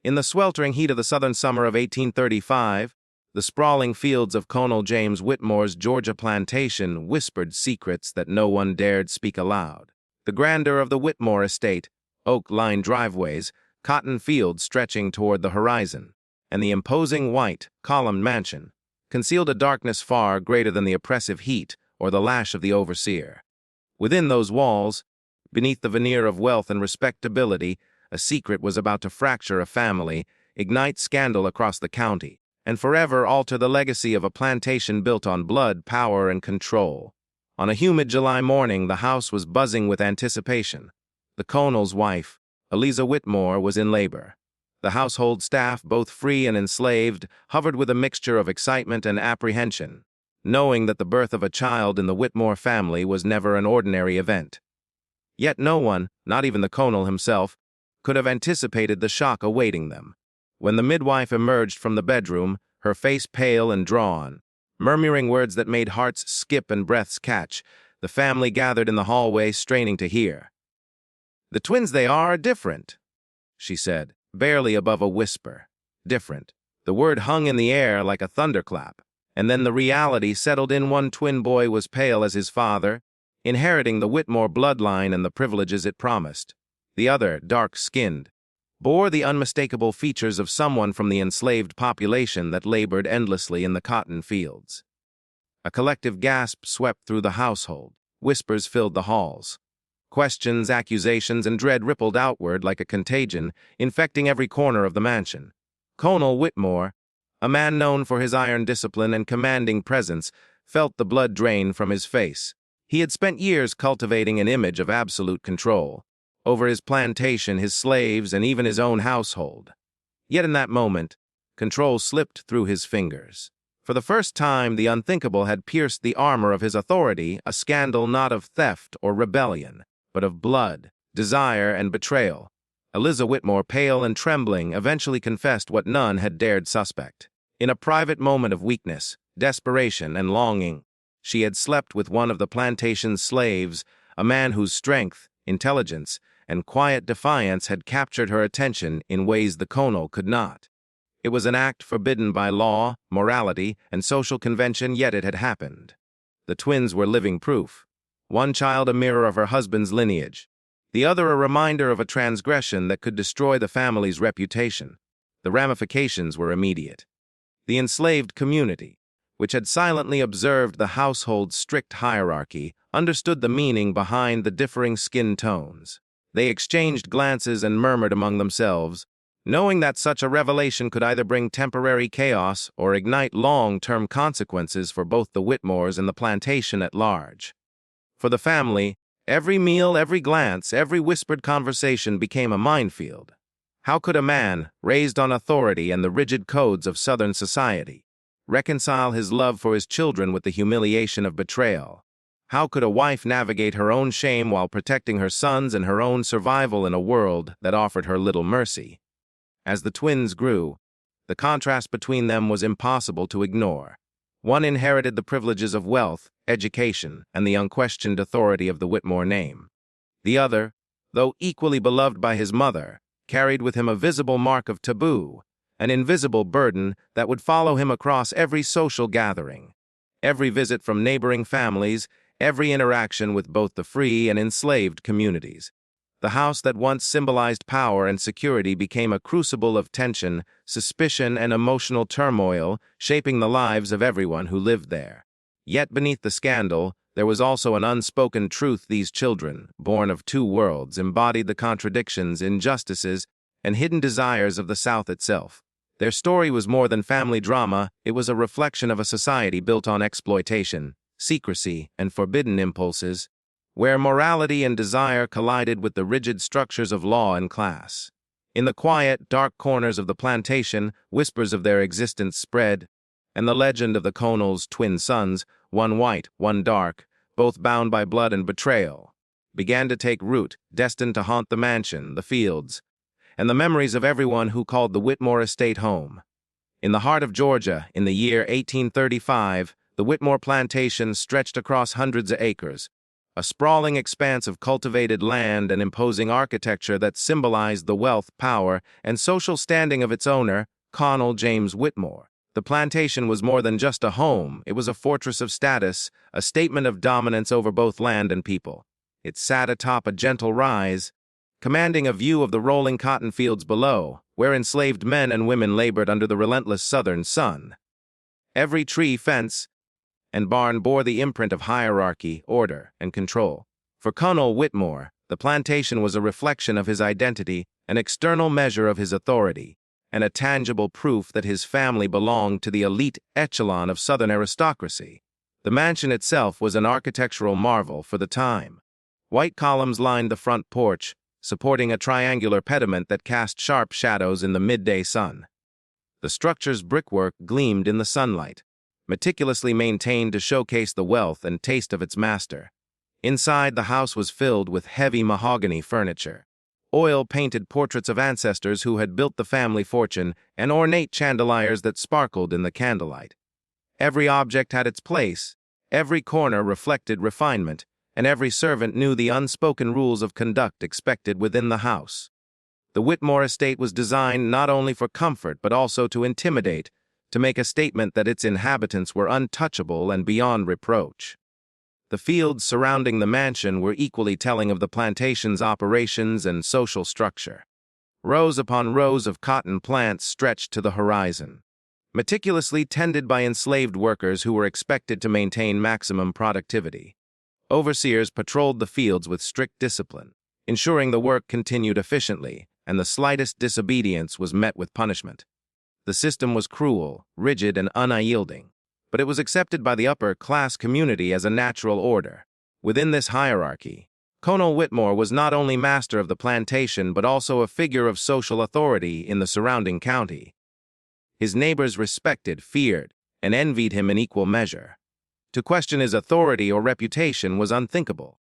In the sweltering heat of the southern summer of 1835, the sprawling fields of Colonel James Whitmore's Georgia plantation whispered secrets that no one dared speak aloud. The grandeur of the Whitmore estate, oak-lined driveways, cotton fields stretching toward the horizon, and the imposing white, columned mansion, concealed a darkness far greater than the oppressive heat or the lash of the overseer. Within those walls, beneath the veneer of wealth and respectability, a secret was about to fracture a family, ignite scandal across the county, and forever alter the legacy of a plantation built on blood, power, and control. On a humid July morning, the house was buzzing with anticipation. The Colonel's wife, Eliza Whitmore, was in labor. The household staff, both free and enslaved, hovered with a mixture of excitement and apprehension, knowing that the birth of a child in the Whitmore family was never an ordinary event. Yet no one, not even the Colonel himself, could have anticipated the shock awaiting them. When the midwife emerged from the bedroom, her face pale and drawn, murmuring words that made hearts skip and breaths catch, the family gathered in the hallway, straining to hear. "The twins they are different," she said, barely above a whisper. Different. The word hung in the air like a thunderclap, and then the reality settled in. One twin boy was pale as his father, inheriting the Whitmore bloodline and the privileges it promised. The other, dark-skinned, bore the unmistakable features of someone from the enslaved population that labored endlessly in the cotton fields. A collective gasp swept through the household. Whispers filled the halls. Questions, accusations, and dread rippled outward like a contagion, infecting every corner of the mansion. Colonel Whitmore, a man known for his iron discipline and commanding presence, felt the blood drain from his face. He had spent years cultivating an image of absolute control over his plantation, his slaves, and even his own household. Yet in that moment, control slipped through his fingers. For the first time, the unthinkable had pierced the armor of his authority, a scandal not of theft or rebellion, but of blood, desire, and betrayal. Eliza Whitmore, pale and trembling, eventually confessed what none had dared suspect. In a private moment of weakness, desperation, and longing, she had slept with one of the plantation's slaves, a man whose strength, intelligence, and quiet defiance had captured her attention in ways the Colonel could not. It was an act forbidden by law, morality, and social convention, yet it had happened. The twins were living proof. One child a mirror of her husband's lineage, the other a reminder of a transgression that could destroy the family's reputation. The ramifications were immediate. The enslaved community, which had silently observed the household's strict hierarchy, understood the meaning behind the differing skin tones. They exchanged glances and murmured among themselves, knowing that such a revelation could either bring temporary chaos or ignite long-term consequences for both the Whitmores and the plantation at large. For the family, every meal, every glance, every whispered conversation became a minefield. How could a man, raised on authority and the rigid codes of Southern society, reconcile his love for his children with the humiliation of betrayal? How could a wife navigate her own shame while protecting her sons and her own survival in a world that offered her little mercy? As the twins grew, the contrast between them was impossible to ignore. One inherited the privileges of wealth, education, and the unquestioned authority of the Whitmore name. The other, though equally beloved by his mother, carried with him a visible mark of taboo, an invisible burden that would follow him across every social gathering, every visit from neighboring families, every interaction with both the free and enslaved communities. The house that once symbolized power and security became a crucible of tension, suspicion, and emotional turmoil, shaping the lives of everyone who lived there. Yet beneath the scandal, there was also an unspoken truth. These children, born of two worlds, embodied the contradictions, injustices, and hidden desires of the South itself. Their story was more than family drama. It was a reflection of a society built on exploitation, secrecy, and forbidden impulses, where morality and desire collided with the rigid structures of law and class. In the quiet, dark corners of the plantation, whispers of their existence spread, and the legend of the Colonel's twin sons, one white, one dark, both bound by blood and betrayal, began to take root, destined to haunt the mansion, the fields, and the memories of everyone who called the Whitmore estate home. In the heart of Georgia, in the year 1835, the Whitmore plantation stretched across hundreds of acres, a sprawling expanse of cultivated land and imposing architecture that symbolized the wealth, power, and social standing of its owner, Colonel James Whitmore. The plantation was more than just a home, it was a fortress of status, a statement of dominance over both land and people. It sat atop a gentle rise, commanding a view of the rolling cotton fields below, where enslaved men and women labored under the relentless southern sun. Every tree, fence, and barn bore the imprint of hierarchy, order, and control. For Colonel Whitmore, the plantation was a reflection of his identity, an external measure of his authority, and a tangible proof that his family belonged to the elite echelon of Southern aristocracy. The mansion itself was an architectural marvel for the time. White columns lined the front porch, supporting a triangular pediment that cast sharp shadows in the midday sun. The structure's brickwork gleamed in the sunlight, meticulously maintained to showcase the wealth and taste of its master. Inside, the house was filled with heavy mahogany furniture, oil-painted portraits of ancestors who had built the family fortune, and ornate chandeliers that sparkled in the candlelight. Every object had its place, every corner reflected refinement, and every servant knew the unspoken rules of conduct expected within the house. The Whitmore estate was designed not only for comfort but also to intimidate, to make a statement that its inhabitants were untouchable and beyond reproach. The fields surrounding the mansion were equally telling of the plantation's operations and social structure. Rows upon rows of cotton plants stretched to the horizon, meticulously tended by enslaved workers who were expected to maintain maximum productivity. Overseers patrolled the fields with strict discipline, ensuring the work continued efficiently, and the slightest disobedience was met with punishment. The system was cruel, rigid, and unyielding, but it was accepted by the upper-class community as a natural order. Within this hierarchy, Colonel Whitmore was not only master of the plantation but also a figure of social authority in the surrounding county. His neighbors respected, feared, and envied him in equal measure. To question his authority or reputation was unthinkable.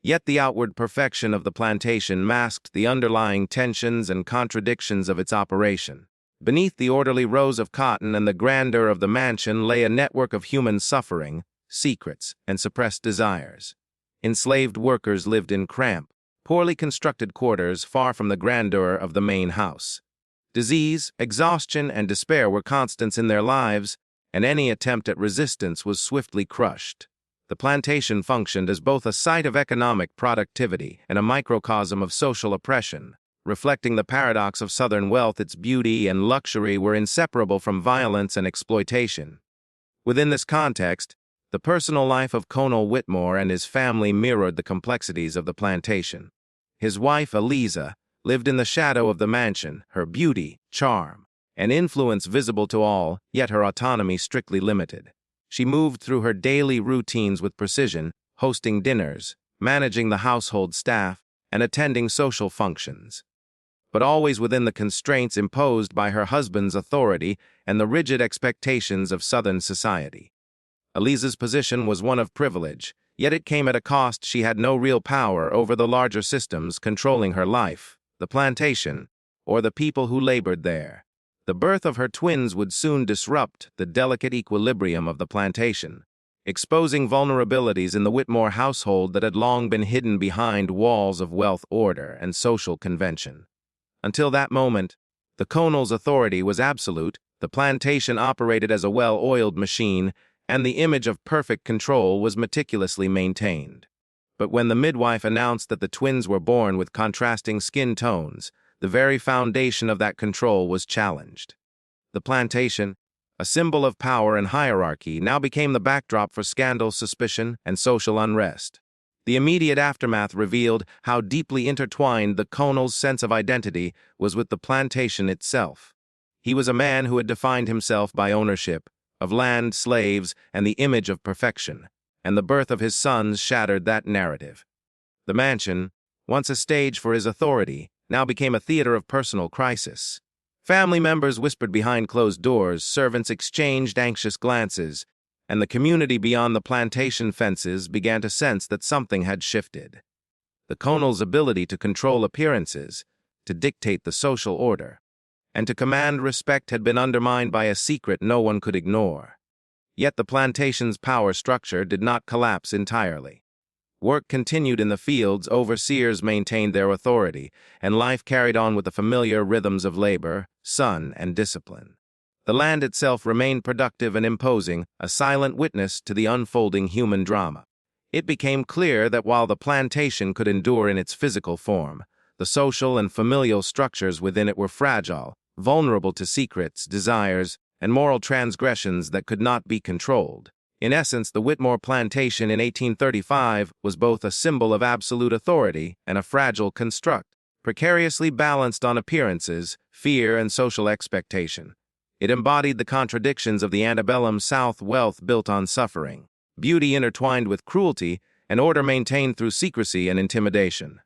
Yet the outward perfection of the plantation masked the underlying tensions and contradictions of its operation. Beneath the orderly rows of cotton and the grandeur of the mansion lay a network of human suffering, secrets, and suppressed desires. Enslaved workers lived in cramped, poorly constructed quarters far from the grandeur of the main house. Disease, exhaustion, and despair were constants in their lives, and any attempt at resistance was swiftly crushed. The plantation functioned as both a site of economic productivity and a microcosm of social oppression. Reflecting the paradox of Southern wealth, its beauty and luxury were inseparable from violence and exploitation. Within this context, the personal life of Colonel Whitmore and his family mirrored the complexities of the plantation. His wife, Eliza, lived in the shadow of the mansion, her beauty, charm, and influence visible to all, yet her autonomy strictly limited. She moved through her daily routines with precision, hosting dinners, managing the household staff, and attending social functions, but always within the constraints imposed by her husband's authority and the rigid expectations of Southern society. Eliza's position was one of privilege, yet it came at a cost. She had no real power over the larger systems controlling her life, the plantation, or the people who labored there. The birth of her twins would soon disrupt the delicate equilibrium of the plantation, exposing vulnerabilities in the Whitmore household that had long been hidden behind walls of wealth, order, and social convention. Until that moment, the Colonel's authority was absolute, the plantation operated as a well-oiled machine, and the image of perfect control was meticulously maintained. But when the midwife announced that the twins were born with contrasting skin tones, the very foundation of that control was challenged. The plantation, a symbol of power and hierarchy, now became the backdrop for scandal, suspicion, and social unrest. The immediate aftermath revealed how deeply intertwined the Colonel's sense of identity was with the plantation itself. He was a man who had defined himself by ownership of land, slaves, and the image of perfection, and the birth of his sons shattered that narrative. The mansion, once a stage for his authority, now became a theater of personal crisis. Family members whispered behind closed doors, servants exchanged anxious glances, and the community beyond the plantation fences began to sense that something had shifted. The Colonel's ability to control appearances, to dictate the social order, and to command respect had been undermined by a secret no one could ignore. Yet the plantation's power structure did not collapse entirely. Work continued in the fields, overseers maintained their authority, and life carried on with the familiar rhythms of labor, sun, and discipline. The land itself remained productive and imposing, a silent witness to the unfolding human drama. It became clear that while the plantation could endure in its physical form, the social and familial structures within it were fragile, vulnerable to secrets, desires, and moral transgressions that could not be controlled. In essence, the Whitmore Plantation in 1835 was both a symbol of absolute authority and a fragile construct, precariously balanced on appearances, fear, and social expectation. It embodied the contradictions of the antebellum South: wealth built on suffering, beauty intertwined with cruelty, and order maintained through secrecy and intimidation.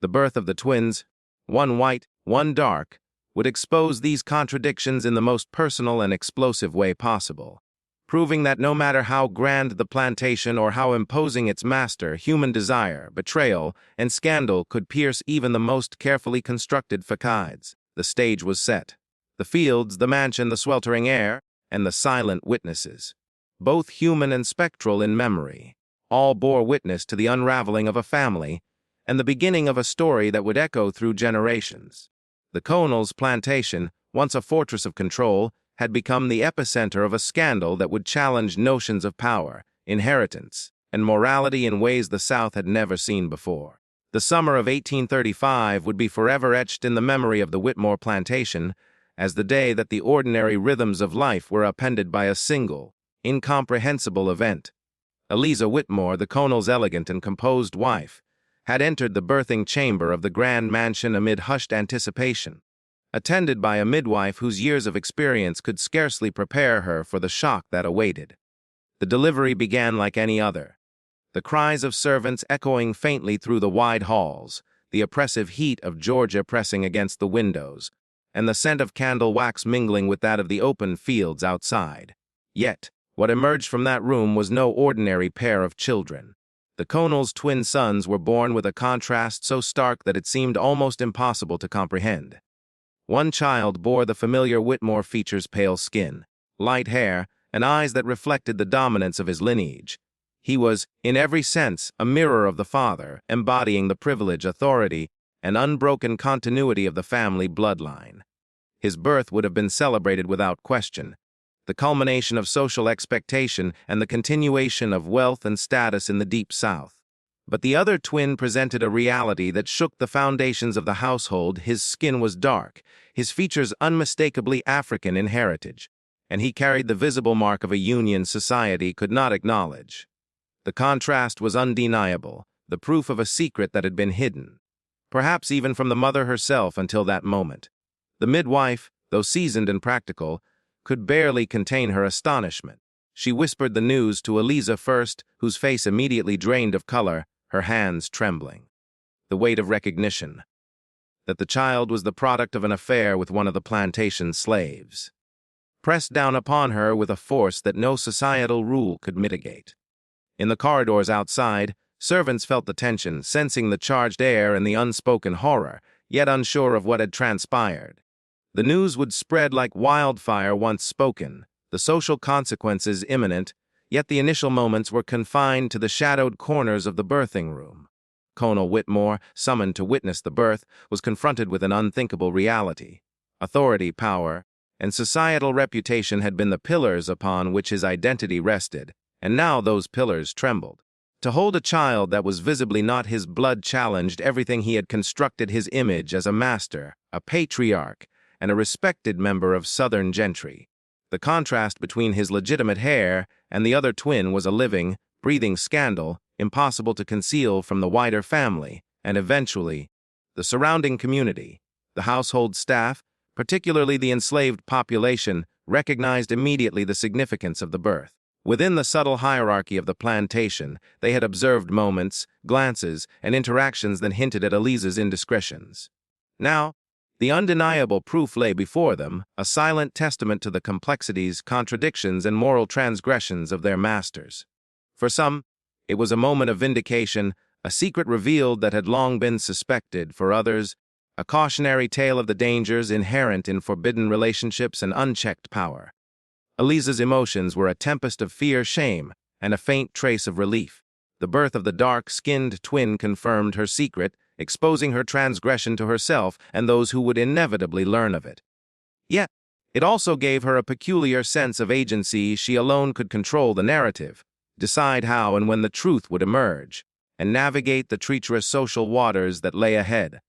The birth of the twins, one white, one dark, would expose these contradictions in the most personal and explosive way possible, proving that no matter how grand the plantation or how imposing its master, human desire, betrayal, and scandal could pierce even the most carefully constructed facades. The stage was set. The fields, the mansion, the sweltering air, and the silent witnesses, both human and spectral in memory, all bore witness to the unraveling of a family and the beginning of a story that would echo through generations. The Conall's plantation, once a fortress of control, had become the epicenter of a scandal that would challenge notions of power, inheritance, and morality in ways the South had never seen before. The summer of 1835 would be forever etched in the memory of the Whitmore Plantation as the day that the ordinary rhythms of life were upended by a single, incomprehensible event. Eliza Whitmore, the Conall's elegant and composed wife, had entered the birthing chamber of the grand mansion amid hushed anticipation, attended by a midwife whose years of experience could scarcely prepare her for the shock that awaited. The delivery began like any other, the cries of servants echoing faintly through the wide halls, the oppressive heat of Georgia pressing against the windows, and the scent of candle wax mingling with that of the open fields outside. Yet, what emerged from that room was no ordinary pair of children. The Conall's twin sons were born with a contrast so stark that it seemed almost impossible to comprehend. One child bore the familiar Whitmore features: pale skin, light hair, and eyes that reflected the dominance of his lineage. He was, in every sense, a mirror of the father, embodying the privilege, authority, and unbroken continuity of the family bloodline. His birth would have been celebrated without question, the culmination of social expectation and the continuation of wealth and status in the Deep South. But the other twin presented a reality that shook the foundations of the household. His skin was dark, his features unmistakably African in heritage, and he carried the visible mark of a union society could not acknowledge. The contrast was undeniable, the proof of a secret that had been hidden, perhaps even from the mother herself until that moment. The midwife, though seasoned and practical, could barely contain her astonishment. She whispered the news to Eliza first, whose face immediately drained of color, her hands trembling. The weight of recognition, that the child was the product of an affair with one of the plantation's slaves, pressed down upon her with a force that no societal rule could mitigate. In the corridors outside, servants felt the tension, sensing the charged air and the unspoken horror, yet unsure of what had transpired. The news would spread like wildfire once spoken, the social consequences imminent, yet the initial moments were confined to the shadowed corners of the birthing room. Conall Whitmore, summoned to witness the birth, was confronted with an unthinkable reality. Authority, power, and societal reputation had been the pillars upon which his identity rested, and now those pillars trembled. To hold a child that was visibly not his blood challenged everything he had constructed: his image as a master, a patriarch, and a respected member of Southern gentry. The contrast between his legitimate heir and the other twin was a living, breathing scandal, impossible to conceal from the wider family, and eventually, the surrounding community. The household staff, particularly the enslaved population, recognized immediately the significance of the birth. Within the subtle hierarchy of the plantation, they had observed moments, glances, and interactions that hinted at Eliza's indiscretions. Now, the undeniable proof lay before them, a silent testament to the complexities, contradictions, and moral transgressions of their masters. For some, it was a moment of vindication, a secret revealed that had long been suspected. For others, a cautionary tale of the dangers inherent in forbidden relationships and unchecked power. Eliza's emotions were a tempest of fear, shame, and a faint trace of relief. The birth of the dark-skinned twin confirmed her secret, exposing her transgression to herself and those who would inevitably learn of it. Yet, it also gave her a peculiar sense of agency. She alone could control the narrative, decide how and when the truth would emerge, and navigate the treacherous social waters that lay ahead.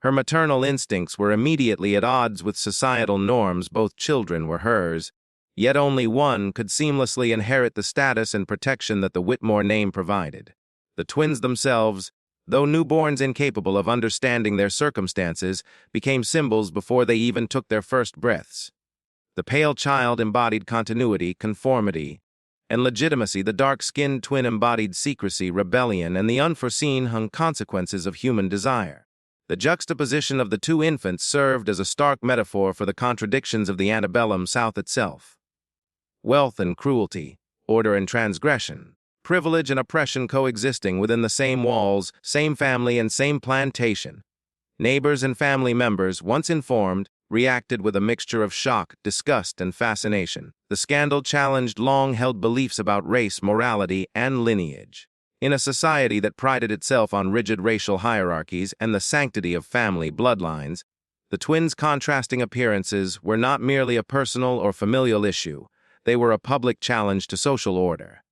Her maternal instincts were immediately at odds with societal norms. Both children were hers, yet only one could seamlessly inherit the status and protection that the Whitmore name provided. The twins themselves, though newborns incapable of understanding their circumstances, became symbols before they even took their first breaths. The pale child embodied continuity, conformity, and legitimacy. The dark-skinned twin embodied secrecy, rebellion, and the unforeseen consequences of human desire. The juxtaposition of the two infants served as a stark metaphor for the contradictions of the antebellum South itself. Wealth and cruelty, order and transgression, privilege and oppression coexisting within the same walls, same family and same plantation. Neighbors and family members, once informed, reacted with a mixture of shock, disgust, and fascination. The scandal challenged long-held beliefs about race, morality, and lineage. In a society that prided itself on rigid racial hierarchies and the sanctity of family bloodlines, the twins' contrasting appearances were not merely a personal or familial issue. They were a public challenge to social order.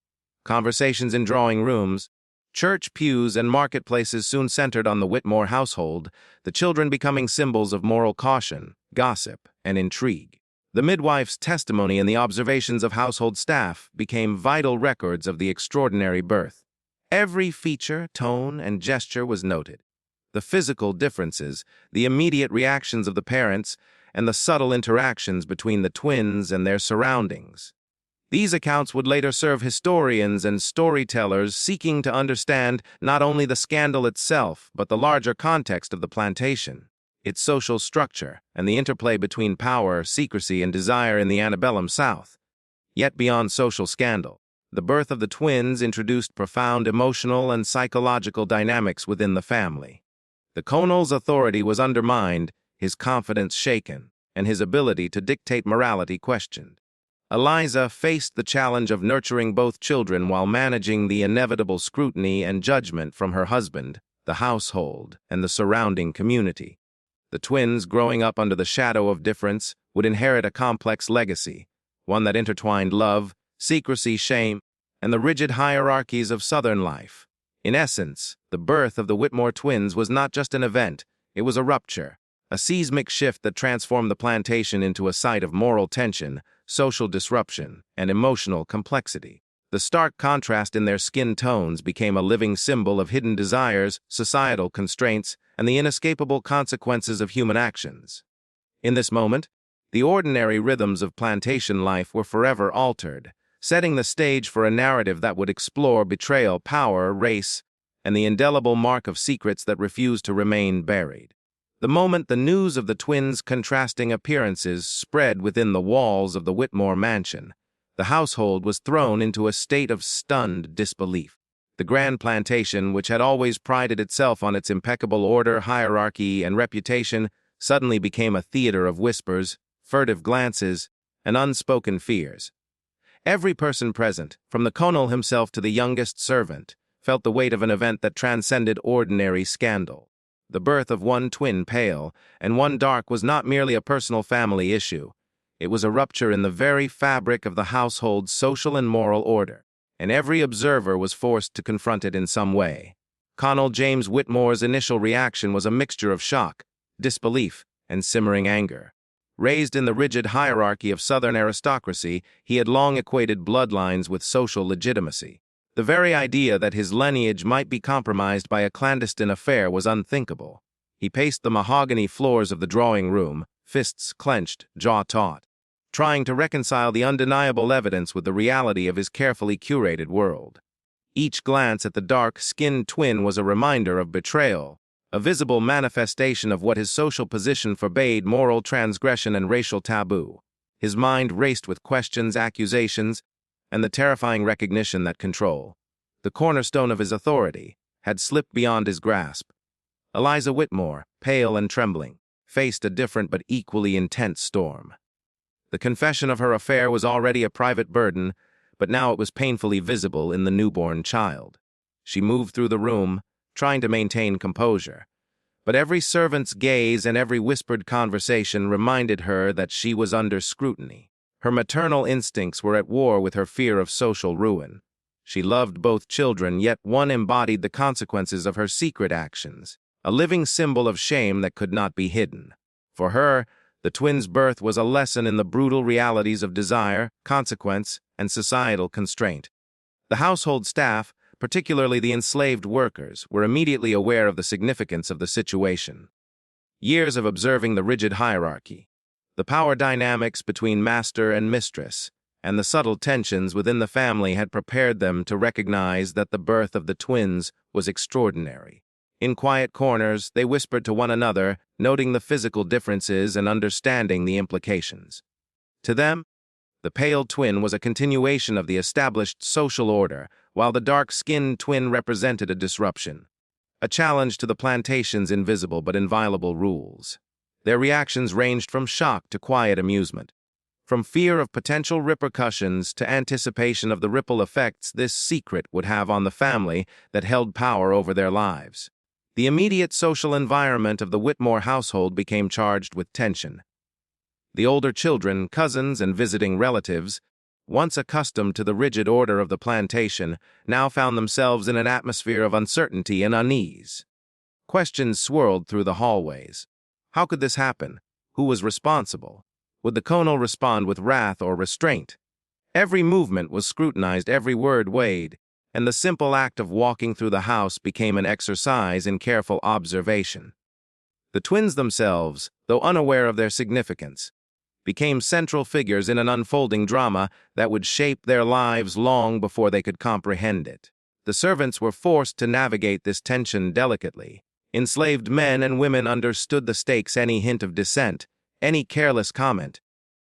Conversations in drawing rooms, church pews, and marketplaces soon centered on the Whitmore household, the children becoming symbols of moral caution, gossip, and intrigue. The midwife's testimony and the observations of household staff became vital records of the extraordinary birth. Every feature, tone, and gesture was noted. The physical differences, the immediate reactions of the parents, and the subtle interactions between the twins and their surroundings. These accounts would later serve historians and storytellers seeking to understand not only the scandal itself, but the larger context of the plantation, its social structure, and the interplay between power, secrecy, and desire in the antebellum South. Yet beyond social scandal, the birth of the twins introduced profound emotional and psychological dynamics within the family. The Conal's authority was undermined, his confidence shaken, and his ability to dictate morality questioned. Eliza faced the challenge of nurturing both children while managing the inevitable scrutiny and judgment from her husband, the household, and the surrounding community. The twins, growing up under the shadow of difference, would inherit a complex legacy, one that intertwined love, secrecy, shame, and the rigid hierarchies of Southern life. In essence, the birth of the Whitmore twins was not just an event, it was a rupture, a seismic shift that transformed the plantation into a site of moral tension, social disruption, and emotional complexity. The stark contrast in their skin tones became a living symbol of hidden desires, societal constraints, and the inescapable consequences of human actions. In this moment, the ordinary rhythms of plantation life were forever altered, setting the stage for a narrative that would explore betrayal, power, race, and the indelible mark of secrets that refused to remain buried. The moment the news of the twins' contrasting appearances spread within the walls of the Whitmore mansion, the household was thrown into a state of stunned disbelief. The grand plantation, which had always prided itself on its impeccable order, hierarchy, and reputation, suddenly became a theater of whispers, furtive glances, and unspoken fears. Every person present, from the Conal himself to the youngest servant, felt the weight of an event that transcended ordinary scandal. The birth of one twin pale and one dark was not merely a personal family issue. It was a rupture in the very fabric of the household's social and moral order, and every observer was forced to confront it in some way. Conal James Whitmore's initial reaction was a mixture of shock, disbelief, and simmering anger. Raised in the rigid hierarchy of Southern aristocracy, he had long equated bloodlines with social legitimacy. The very idea that his lineage might be compromised by a clandestine affair was unthinkable. He paced the mahogany floors of the drawing room, fists clenched, jaw taut, trying to reconcile the undeniable evidence with the reality of his carefully curated world. Each glance at the dark-skinned twin was a reminder of betrayal, a visible manifestation of what his social position forbade: moral transgression and racial taboo. His mind raced with questions, accusations, and the terrifying recognition that control, the cornerstone of his authority, had slipped beyond his grasp. Eliza Whitmore, pale and trembling, faced a different but equally intense storm. The confession of her affair was already a private burden, but now it was painfully visible in the newborn child. She moved through the room, trying to maintain composure. But every servant's gaze and every whispered conversation reminded her that she was under scrutiny. Her maternal instincts were at war with her fear of social ruin. She loved both children, yet one embodied the consequences of her secret actions, a living symbol of shame that could not be hidden. For her, the twins' birth was a lesson in the brutal realities of desire, consequence, and societal constraint. The household staff, particularly the enslaved workers, were immediately aware of the significance of the situation. Years of observing the rigid hierarchy, the power dynamics between master and mistress, and the subtle tensions within the family had prepared them to recognize that the birth of the twins was extraordinary. In quiet corners, they whispered to one another, noting the physical differences and understanding the implications. To them, the pale twin was a continuation of the established social order, while the dark-skinned twin represented a disruption, a challenge to the plantation's invisible but inviolable rules. Their reactions ranged from shock to quiet amusement, from fear of potential repercussions to anticipation of the ripple effects this secret would have on the family that held power over their lives. The immediate social environment of the Whitmore household became charged with tension. The older children, cousins, and visiting relatives, once accustomed to the rigid order of the plantation, now found themselves in an atmosphere of uncertainty and unease. Questions swirled through the hallways. How could this happen? Who was responsible? Would the colonel respond with wrath or restraint? Every movement was scrutinized, every word weighed, and the simple act of walking through the house became an exercise in careful observation. The twins themselves, though unaware of their significance, became central figures in an unfolding drama that would shape their lives long before they could comprehend it. The servants were forced to navigate this tension delicately. Enslaved men and women understood the stakes. Any hint of dissent, any careless comment,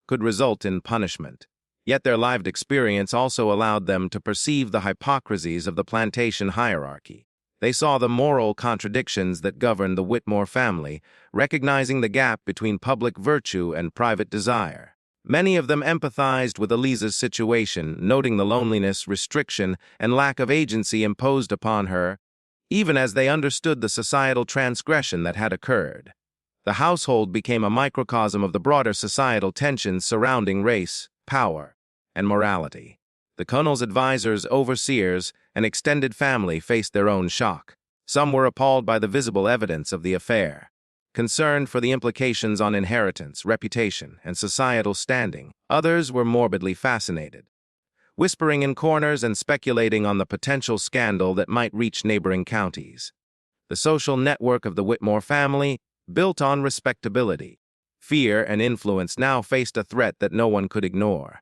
could result in punishment. Yet their lived experience also allowed them to perceive the hypocrisies of the plantation hierarchy. They saw the moral contradictions that governed the Whitmore family, recognizing the gap between public virtue and private desire. Many of them empathized with Eliza's situation, noting the loneliness, restriction, and lack of agency imposed upon her, even as they understood the societal transgression that had occurred. The household became a microcosm of the broader societal tensions surrounding race, power, and morality. The colonel's advisors, overseers, and extended family faced their own shock. Some were appalled by the visible evidence of the affair, concerned for the implications on inheritance, reputation, and societal standing. Others were morbidly fascinated, whispering in corners and speculating on the potential scandal that might reach neighboring counties. The social network of the Whitmore family, built on respectability, fear, and influence, now faced a threat that no one could ignore.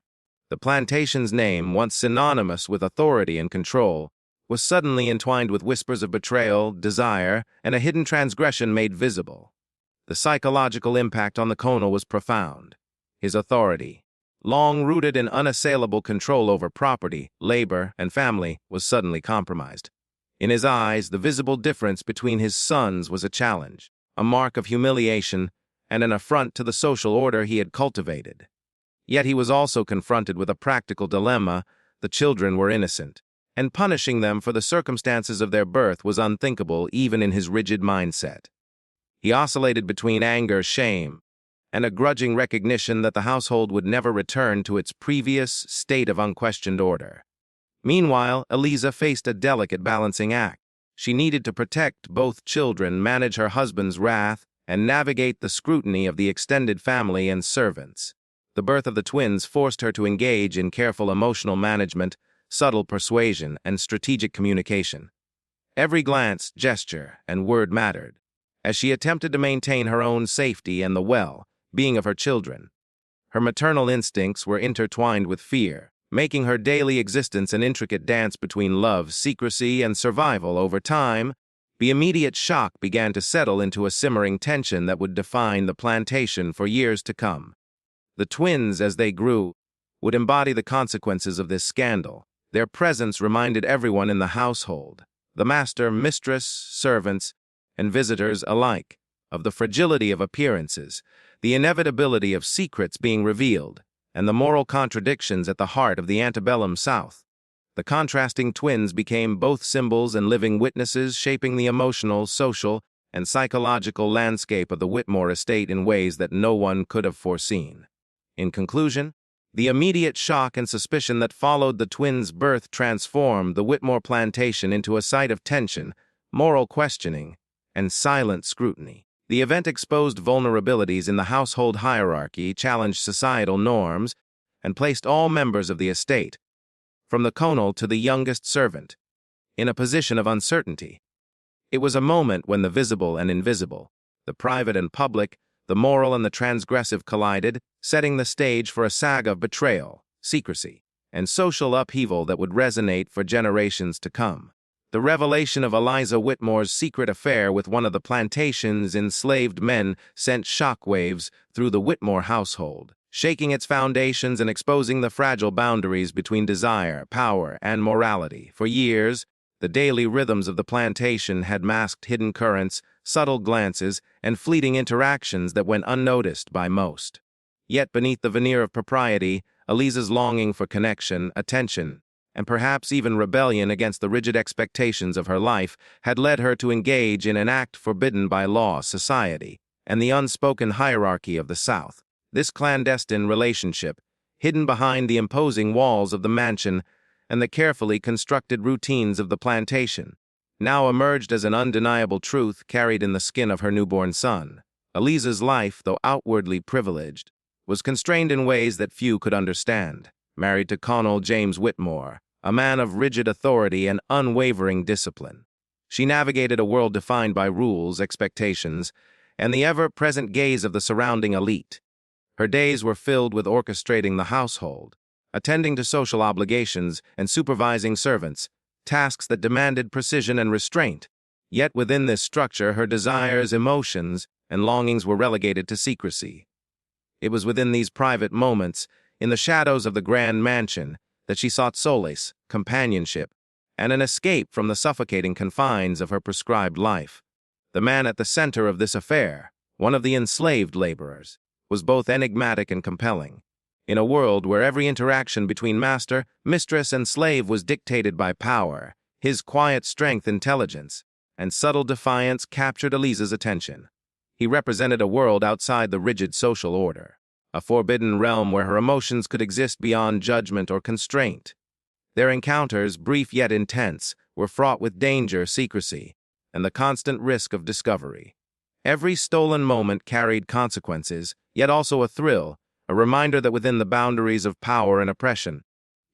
The plantation's name, once synonymous with authority and control, was suddenly entwined with whispers of betrayal, desire, and a hidden transgression made visible. The psychological impact on the colonel was profound. His authority, long rooted in unassailable control over property, labor, and family, was suddenly compromised. In his eyes, the visible difference between his sons was a challenge, a mark of humiliation, and an affront to the social order he had cultivated. Yet he was also confronted with a practical dilemma. The children were innocent, and punishing them for the circumstances of their birth was unthinkable even in his rigid mindset. He oscillated between anger, shame, and a grudging recognition that the household would never return to its previous state of unquestioned order. Meanwhile, Eliza faced a delicate balancing act. She needed to protect both children, manage her husband's wrath, and navigate the scrutiny of the extended family and servants. The birth of the twins forced her to engage in careful emotional management, subtle persuasion, and strategic communication. Every glance, gesture, and word mattered, as she attempted to maintain her own safety and the well-being of her children. Her maternal instincts were intertwined with fear, making her daily existence an intricate dance between love, secrecy, and survival. Over time, the immediate shock began to settle into a simmering tension that would define the plantation for years to come. The twins, as they grew, would embody the consequences of this scandal. Their presence reminded everyone in the household, the master, mistress, servants, and visitors alike, of the fragility of appearances, the inevitability of secrets being revealed, and the moral contradictions at the heart of the antebellum South. The contrasting twins became both symbols and living witnesses, shaping the emotional, social, and psychological landscape of the Whitmore estate in ways that no one could have foreseen. In conclusion, the immediate shock and suspicion that followed the twins' birth transformed the Whitmore plantation into a site of tension, moral questioning, and silent scrutiny. The event exposed vulnerabilities in the household hierarchy, challenged societal norms, and placed all members of the estate, from the colonel to the youngest servant, in a position of uncertainty. It was a moment when the visible and invisible, the private and public, the moral and the transgressive collided, setting the stage for a saga of betrayal, secrecy, and social upheaval that would resonate for generations to come. The revelation of Eliza Whitmore's secret affair with one of the plantation's enslaved men sent shockwaves through the Whitmore household, shaking its foundations and exposing the fragile boundaries between desire, power, and morality. For years, the daily rhythms of the plantation had masked hidden currents, subtle glances, and fleeting interactions that went unnoticed by most. Yet beneath the veneer of propriety, Eliza's longing for connection, attention, and perhaps even rebellion against the rigid expectations of her life had led her to engage in an act forbidden by law, society, and the unspoken hierarchy of the South. This clandestine relationship, hidden behind the imposing walls of the mansion and the carefully constructed routines of the plantation, now emerged as an undeniable truth carried in the skin of her newborn son. Eliza's life, though outwardly privileged, was constrained in ways that few could understand. Married to Colonel James Whitmore, a man of rigid authority and unwavering discipline, she navigated a world defined by rules, expectations, and the ever-present gaze of the surrounding elite. Her days were filled with orchestrating the household, attending to social obligations, and supervising servants, tasks that demanded precision and restraint. Yet within this structure, her desires, emotions, and longings were relegated to secrecy. It was within these private moments, in the shadows of the grand mansion, that she sought solace, companionship, and an escape from the suffocating confines of her prescribed life. The man at the center of this affair, one of the enslaved laborers, was both enigmatic and compelling. In a world where every interaction between master, mistress, and slave was dictated by power, his quiet strength, intelligence, and subtle defiance captured Eliza's attention. He represented a world outside the rigid social order, a forbidden realm where her emotions could exist beyond judgment or constraint. Their encounters, brief yet intense, were fraught with danger, secrecy, and the constant risk of discovery. Every stolen moment carried consequences, yet also a thrill, a reminder that within the boundaries of power and oppression,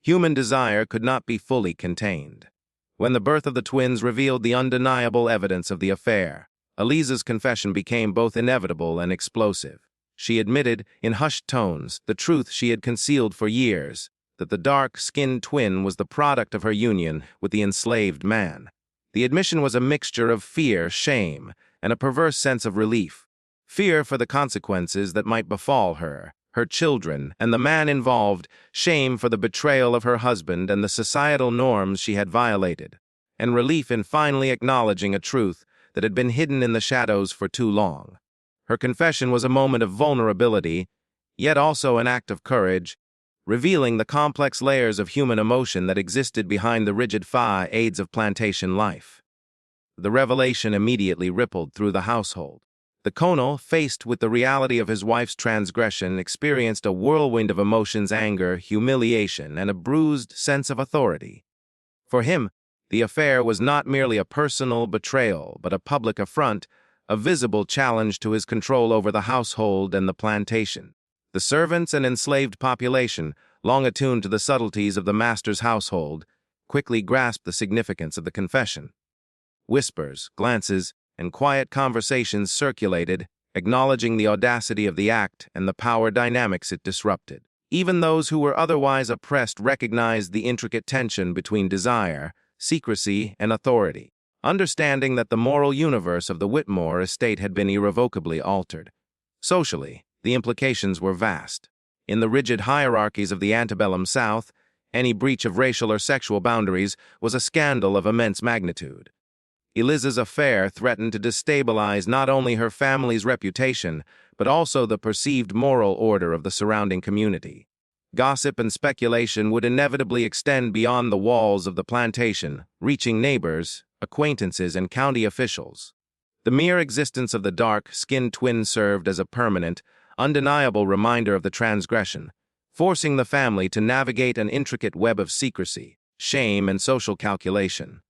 human desire could not be fully contained. When the birth of the twins revealed the undeniable evidence of the affair, Eliza's confession became both inevitable and explosive. She admitted, in hushed tones, the truth she had concealed for years, that the dark-skinned twin was the product of her union with the enslaved man. The admission was a mixture of fear, shame, and a perverse sense of relief. Fear for the consequences that might befall her, her children, and the man involved, shame for the betrayal of her husband and the societal norms she had violated, and relief in finally acknowledging a truth that had been hidden in the shadows for too long. Her confession was a moment of vulnerability, yet also an act of courage, revealing the complex layers of human emotion that existed behind the rigid facades of plantation life. The revelation immediately rippled through the household. The colonel, faced with the reality of his wife's transgression, experienced a whirlwind of emotions: anger, humiliation, and a bruised sense of authority. For him, the affair was not merely a personal betrayal, but a public affront, a visible challenge to his control over the household and the plantation. The servants and enslaved population, long attuned to the subtleties of the master's household, quickly grasped the significance of the confession. Whispers, glances, and quiet conversations circulated, acknowledging the audacity of the act and the power dynamics it disrupted. Even those who were otherwise oppressed recognized the intricate tension between desire, secrecy, and authority, understanding that the moral universe of the Whitmore estate had been irrevocably altered. Socially, the implications were vast. In the rigid hierarchies of the antebellum South, any breach of racial or sexual boundaries was a scandal of immense magnitude. Eliza's affair threatened to destabilize not only her family's reputation, but also the perceived moral order of the surrounding community. Gossip and speculation would inevitably extend beyond the walls of the plantation, reaching neighbors, acquaintances, and county officials. The mere existence of the dark-skinned twin served as a permanent, undeniable reminder of the transgression, forcing the family to navigate an intricate web of secrecy, shame, and social calculation.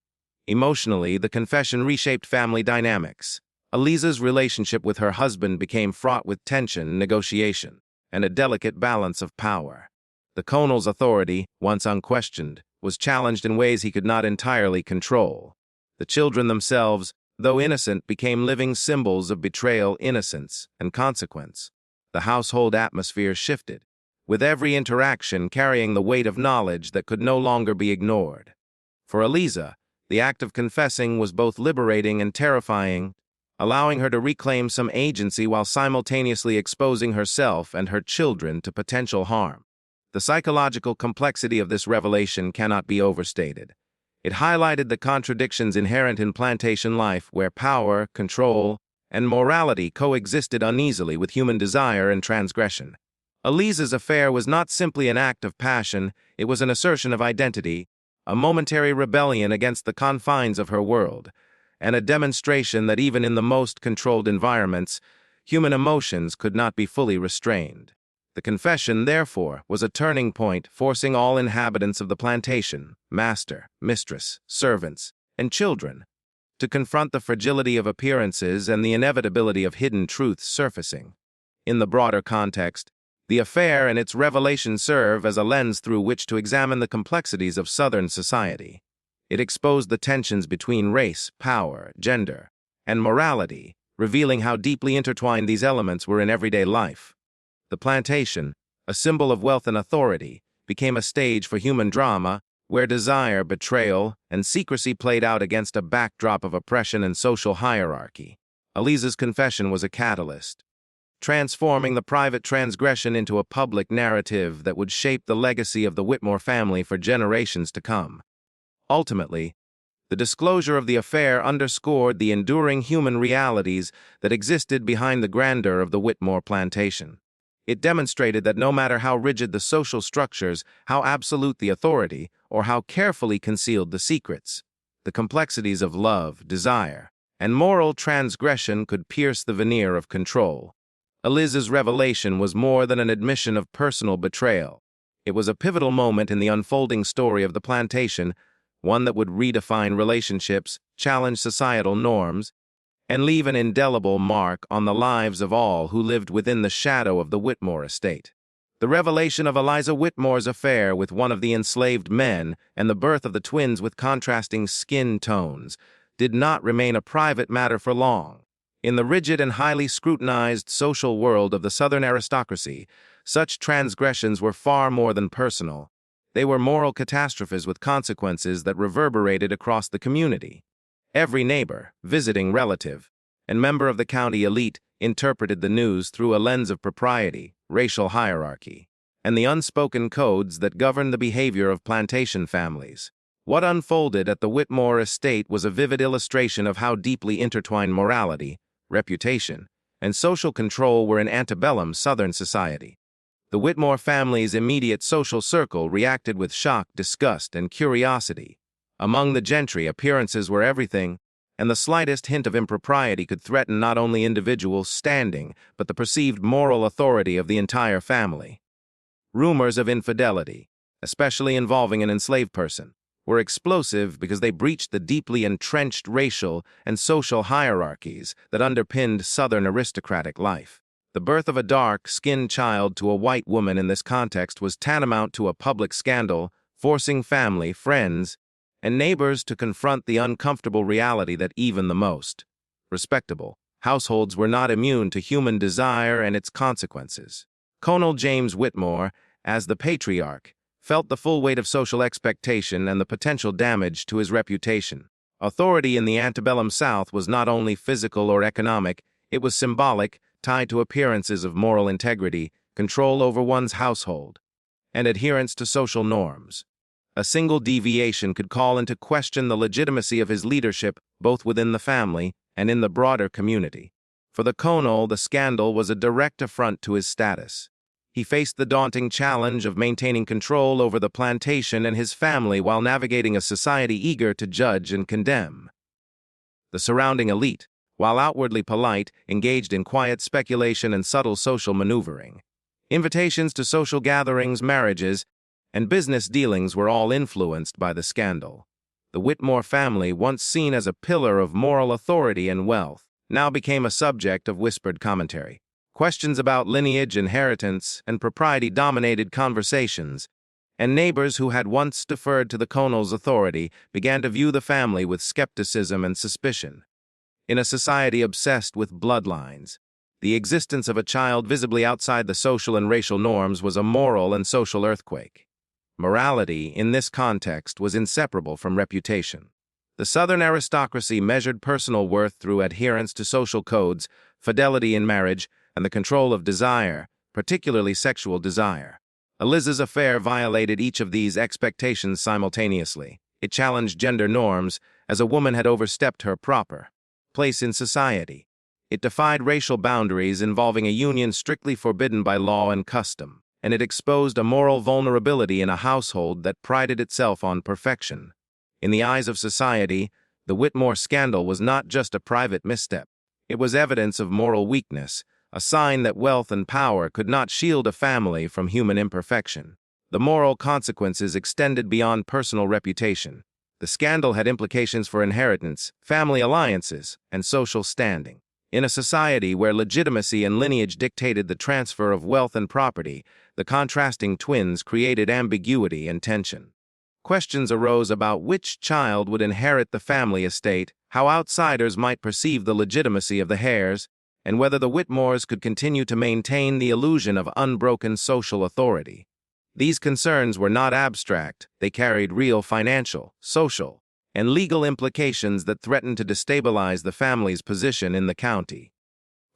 Emotionally, the confession reshaped family dynamics. Eliza's relationship with her husband became fraught with tension, negotiation, and a delicate balance of power. The Conal's authority, once unquestioned, was challenged in ways he could not entirely control. The children themselves, though innocent, became living symbols of betrayal, innocence, and consequence. The household atmosphere shifted, with every interaction carrying the weight of knowledge that could no longer be ignored. For Eliza, the act of confessing was both liberating and terrifying, allowing her to reclaim some agency while simultaneously exposing herself and her children to potential harm. The psychological complexity of this revelation cannot be overstated. It highlighted the contradictions inherent in plantation life, where power, control, and morality coexisted uneasily with human desire and transgression. Eliza's affair was not simply an act of passion, it was an assertion of identity, a momentary rebellion against the confines of her world, and a demonstration that even in the most controlled environments, human emotions could not be fully restrained. The confession, therefore, was a turning point, forcing all inhabitants of the plantation, master, mistress, servants, and children, to confront the fragility of appearances and the inevitability of hidden truths surfacing. In the broader context, the affair and its revelation serve as a lens through which to examine the complexities of Southern society. It exposed the tensions between race, power, gender, and morality, revealing how deeply intertwined these elements were in everyday life. The plantation, a symbol of wealth and authority, became a stage for human drama where desire, betrayal, and secrecy played out against a backdrop of oppression and social hierarchy. Eliza's confession was a catalyst, transforming the private transgression into a public narrative that would shape the legacy of the Whitmore family for generations to come. Ultimately, the disclosure of the affair underscored the enduring human realities that existed behind the grandeur of the Whitmore plantation. It demonstrated that no matter how rigid the social structures, how absolute the authority, or how carefully concealed the secrets, the complexities of love, desire, and moral transgression could pierce the veneer of control. Eliza's revelation was more than an admission of personal betrayal. It was a pivotal moment in the unfolding story of the plantation, one that would redefine relationships, challenge societal norms, and leave an indelible mark on the lives of all who lived within the shadow of the Whitmore estate. The revelation of Eliza Whitmore's affair with one of the enslaved men and the birth of the twins with contrasting skin tones did not remain a private matter for long. In the rigid and highly scrutinized social world of the Southern aristocracy, such transgressions were far more than personal. They were moral catastrophes with consequences that reverberated across the community. Every neighbor, visiting relative, and member of the county elite interpreted the news through a lens of propriety, racial hierarchy, and the unspoken codes that govern the behavior of plantation families. What unfolded at the Whitmore estate was a vivid illustration of how deeply intertwined morality, reputation, and social control were in antebellum Southern society. The Whitmore family's immediate social circle reacted with shock, disgust, and curiosity. Among the gentry, appearances were everything, and the slightest hint of impropriety could threaten not only individuals' standing, but the perceived moral authority of the entire family. Rumors of infidelity, especially involving an enslaved person, were explosive because they breached the deeply entrenched racial and social hierarchies that underpinned Southern aristocratic life. The birth of a dark-skinned child to a white woman in this context was tantamount to a public scandal, forcing family, friends, and neighbors to confront the uncomfortable reality that even the most respectable households were not immune to human desire and its consequences. Colonel James Whitmore, as the patriarch, felt the full weight of social expectation and the potential damage to his reputation. Authority in the antebellum South was not only physical or economic, it was symbolic, tied to appearances of moral integrity, control over one's household, and adherence to social norms. A single deviation could call into question the legitimacy of his leadership both within the family and in the broader community. For the Colonel, the scandal was a direct affront to his status. he faced the daunting challenge of maintaining control over the plantation and his family while navigating a society eager to judge and condemn. The surrounding elite, while outwardly polite, engaged in quiet speculation and subtle social maneuvering. Invitations to social gatherings, marriages, and business dealings were all influenced by the scandal. The Whitmore family, once seen as a pillar of moral authority and wealth, now became a subject of whispered commentary. Questions about lineage, inheritance, and propriety dominated conversations, and neighbors who had once deferred to the Conal's authority began to view the family with skepticism and suspicion. In a society obsessed with bloodlines, the existence of a child visibly outside the social and racial norms was a moral and social earthquake. Morality, in this context, was inseparable from reputation. The Southern aristocracy measured personal worth through adherence to social codes, fidelity in marriage, and the control of desire, particularly sexual desire. Eliza's affair violated each of these expectations simultaneously. It challenged gender norms, as a woman had overstepped her proper place in society. It defied racial boundaries, involving a union strictly forbidden by law and custom, and it exposed a moral vulnerability in a household that prided itself on perfection. In the eyes of society, the Whitmore scandal was not just a private misstep. It was evidence of moral weakness, a sign that wealth and power could not shield a family from human imperfection. The moral consequences extended beyond personal reputation. The scandal had implications for inheritance, family alliances, and social standing. In a society where legitimacy and lineage dictated the transfer of wealth and property, the contrasting twins created ambiguity and tension. Questions arose about which child would inherit the family estate, how outsiders might perceive the legitimacy of the heirs, and whether the Whitmores could continue to maintain the illusion of unbroken social authority. These concerns were not abstract. They carried real financial, social, and legal implications that threatened to destabilize the family's position in the county.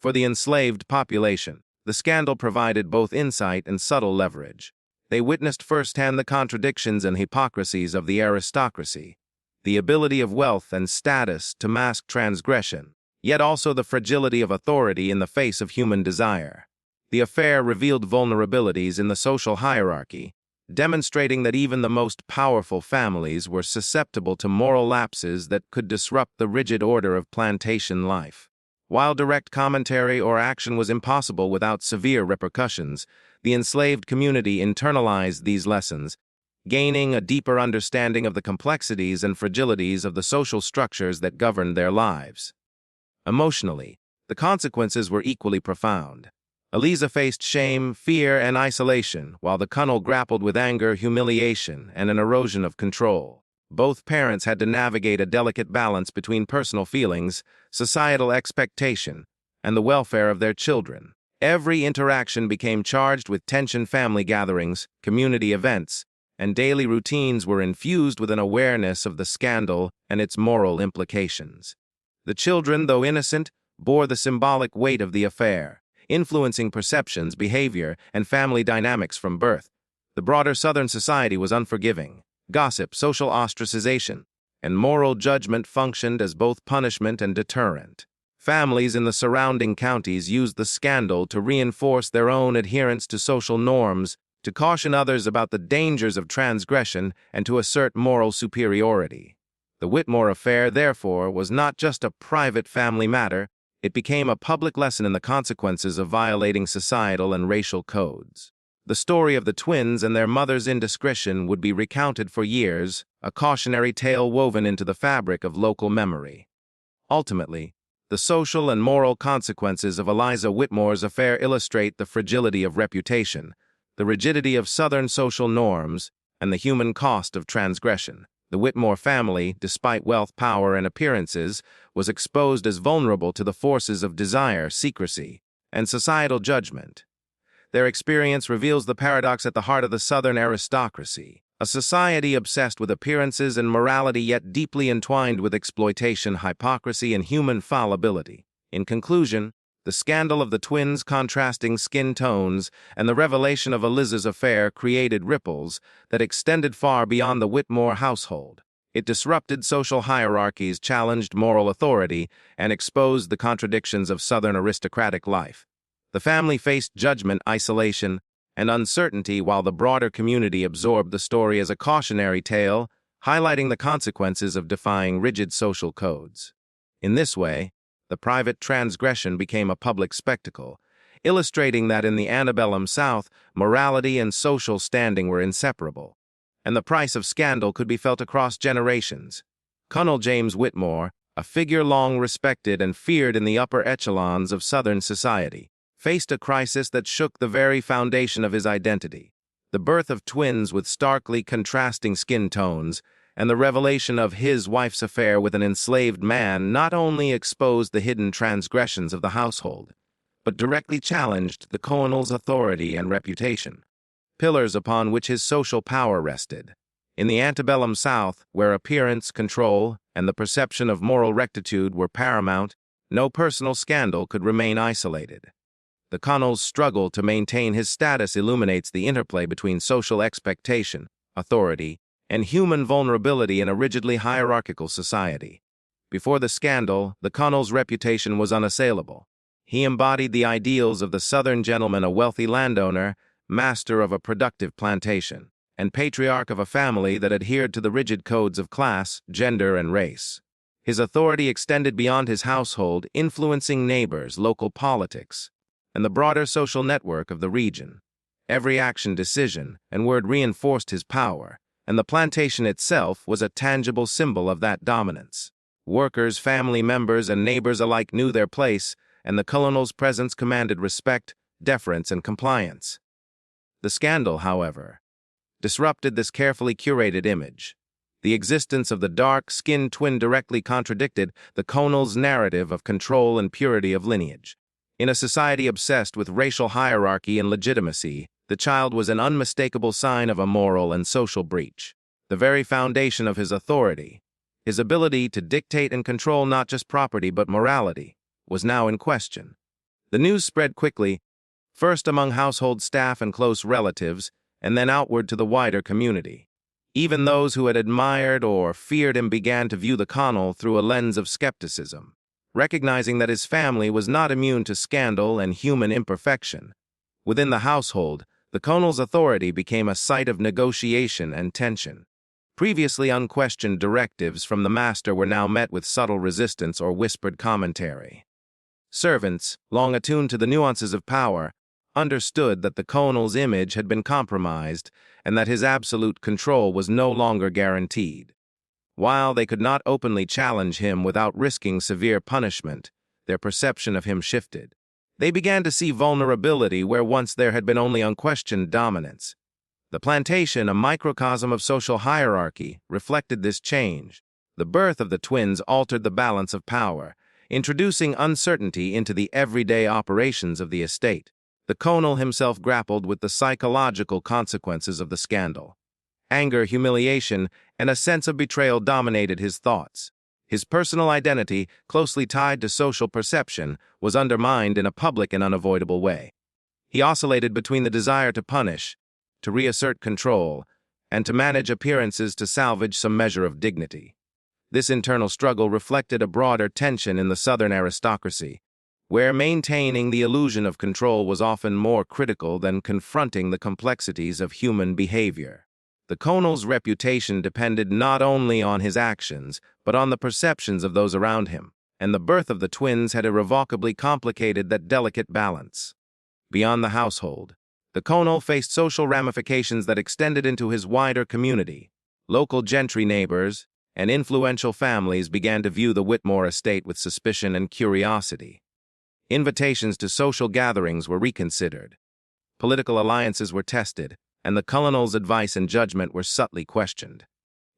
For the enslaved population, the scandal provided both insight and subtle leverage. They witnessed firsthand the contradictions and hypocrisies of the aristocracy, the ability of wealth and status to mask transgression, yet also the fragility of authority in the face of human desire. The affair revealed vulnerabilities in the social hierarchy, demonstrating that even the most powerful families were susceptible to moral lapses that could disrupt the rigid order of plantation life. While direct commentary or action was impossible without severe repercussions, the enslaved community internalized these lessons, gaining a deeper understanding of the complexities and fragilities of the social structures that governed their lives. Emotionally, the consequences were equally profound. Eliza faced shame, fear, and isolation, while the Conal grappled with anger, humiliation, and an erosion of control. Both parents had to navigate a delicate balance between personal feelings, societal expectation, and the welfare of their children. Every interaction became charged with tension. Family gatherings, community events, and daily routines were infused with an awareness of the scandal and its moral implications. The children, though innocent, bore the symbolic weight of the affair, influencing perceptions, behavior, and family dynamics from birth. The broader Southern society was unforgiving. Gossip, social ostracization, and moral judgment functioned as both punishment and deterrent. Families in the surrounding counties used the scandal to reinforce their own adherence to social norms, to caution others about the dangers of transgression, and to assert moral superiority. The Whitmore affair, therefore, was not just a private family matter. It became a public lesson in the consequences of violating societal and racial codes. The story of the twins and their mother's indiscretion would be recounted for years, a cautionary tale woven into the fabric of local memory. Ultimately, the social and moral consequences of Eliza Whitmore's affair illustrate the fragility of reputation, the rigidity of Southern social norms, and the human cost of transgression. The Whitmore family, despite wealth, power, and appearances, was exposed as vulnerable to the forces of desire, secrecy, and societal judgment. Their experience reveals the paradox at the heart of the Southern aristocracy, a society obsessed with appearances and morality yet deeply entwined with exploitation, hypocrisy, and human fallibility. In conclusion, the scandal of the twins' contrasting skin tones and the revelation of Eliza's affair created ripples that extended far beyond the Whitmore household. It disrupted social hierarchies, challenged moral authority, and exposed the contradictions of Southern aristocratic life. The family faced judgment, isolation, and uncertainty, while the broader community absorbed the story as a cautionary tale, highlighting the consequences of defying rigid social codes. In this way, the private transgression became a public spectacle, illustrating that in the antebellum South, morality and social standing were inseparable, and the price of scandal could be felt across generations. Colonel James Whitmore, a figure long respected and feared in the upper echelons of Southern society, faced a crisis that shook the very foundation of his identity. The birth of twins with starkly contrasting skin tones and the revelation of his wife's affair with an enslaved man not only exposed the hidden transgressions of the household, but directly challenged the colonel's authority and reputation, pillars upon which his social power rested. In the antebellum South, where appearance, control, and the perception of moral rectitude were paramount, no personal scandal could remain isolated. The colonel's struggle to maintain his status illuminates the interplay between social expectation, authority, and human vulnerability in a rigidly hierarchical society. Before the scandal, the colonel's reputation was unassailable. He embodied the ideals of the Southern gentleman, a wealthy landowner, master of a productive plantation, and patriarch of a family that adhered to the rigid codes of class, gender, and race. His authority extended beyond his household, influencing neighbors, local politics, and the broader social network of the region. Every action, decision, and word reinforced his power, and the plantation itself was a tangible symbol of that dominance. Workers, family members, and neighbors alike knew their place, and the colonel's presence commanded respect, deference, and compliance. The scandal, however, disrupted this carefully curated image. The existence of the dark-skinned twin directly contradicted the colonel's narrative of control and purity of lineage. In a society obsessed with racial hierarchy and legitimacy, the child was an unmistakable sign of a moral and social breach. The very foundation of his authority, his ability to dictate and control not just property but morality, was now in question. The news spread quickly, first among household staff and close relatives, and then outward to the wider community. Even those who had admired or feared him began to view the colonel through a lens of skepticism, recognizing that his family was not immune to scandal and human imperfection. Within the household, the colonel's authority became a site of negotiation and tension. Previously unquestioned directives from the master were now met with subtle resistance or whispered commentary. Servants, long attuned to the nuances of power, understood that the colonel's image had been compromised and that his absolute control was no longer guaranteed. While they could not openly challenge him without risking severe punishment, their perception of him shifted. They began to see vulnerability where once there had been only unquestioned dominance. The plantation, a microcosm of social hierarchy, reflected this change. The birth of the twins altered the balance of power, introducing uncertainty into the everyday operations of the estate. The colonel himself grappled with the psychological consequences of the scandal. Anger, humiliation, and a sense of betrayal dominated his thoughts. His personal identity, closely tied to social perception, was undermined in a public and unavoidable way. He oscillated between the desire to punish, to reassert control, and to manage appearances to salvage some measure of dignity. This internal struggle reflected a broader tension in the Southern aristocracy, where maintaining the illusion of control was often more critical than confronting the complexities of human behavior. The colonel's reputation depended not only on his actions, but on the perceptions of those around him, and the birth of the twins had irrevocably complicated that delicate balance. Beyond the household, the colonel faced social ramifications that extended into his wider community. Local gentry neighbors and influential families began to view the Whitmore estate with suspicion and curiosity. Invitations to social gatherings were reconsidered. Political alliances were tested, and the colonel's advice and judgment were subtly questioned.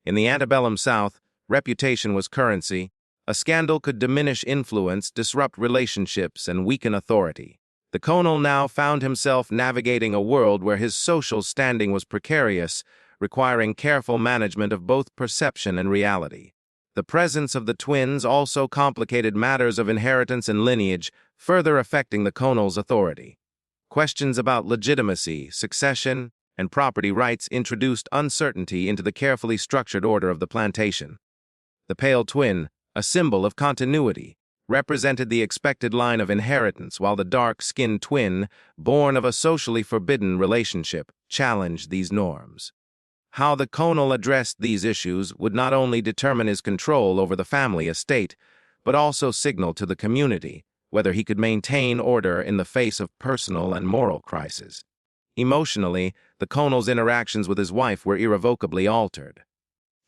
In the antebellum South, reputation was currency. A scandal could diminish influence, disrupt relationships, and weaken authority. The colonel now found himself navigating a world where his social standing was precarious, requiring careful management of both perception and reality. The presence of the twins also complicated matters of inheritance and lineage, further affecting the colonel's authority. Questions about legitimacy, succession, and property rights introduced uncertainty into the carefully structured order of the plantation. The pale twin, a symbol of continuity, represented the expected line of inheritance, while the dark-skinned twin, born of a socially forbidden relationship, challenged these norms. How the Conal addressed these issues would not only determine his control over the family estate, but also signal to the community whether he could maintain order in the face of personal and moral crises. Emotionally, the Conal's interactions with his wife were irrevocably altered.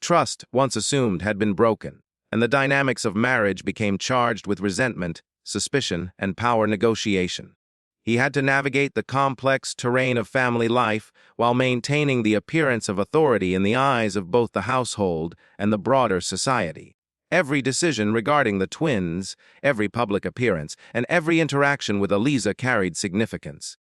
Trust, once assumed, had been broken, and the dynamics of marriage became charged with resentment, suspicion, and power negotiation. He had to navigate the complex terrain of family life while maintaining the appearance of authority in the eyes of both the household and the broader society. Every decision regarding the twins, every public appearance, and every interaction with Eliza carried significance,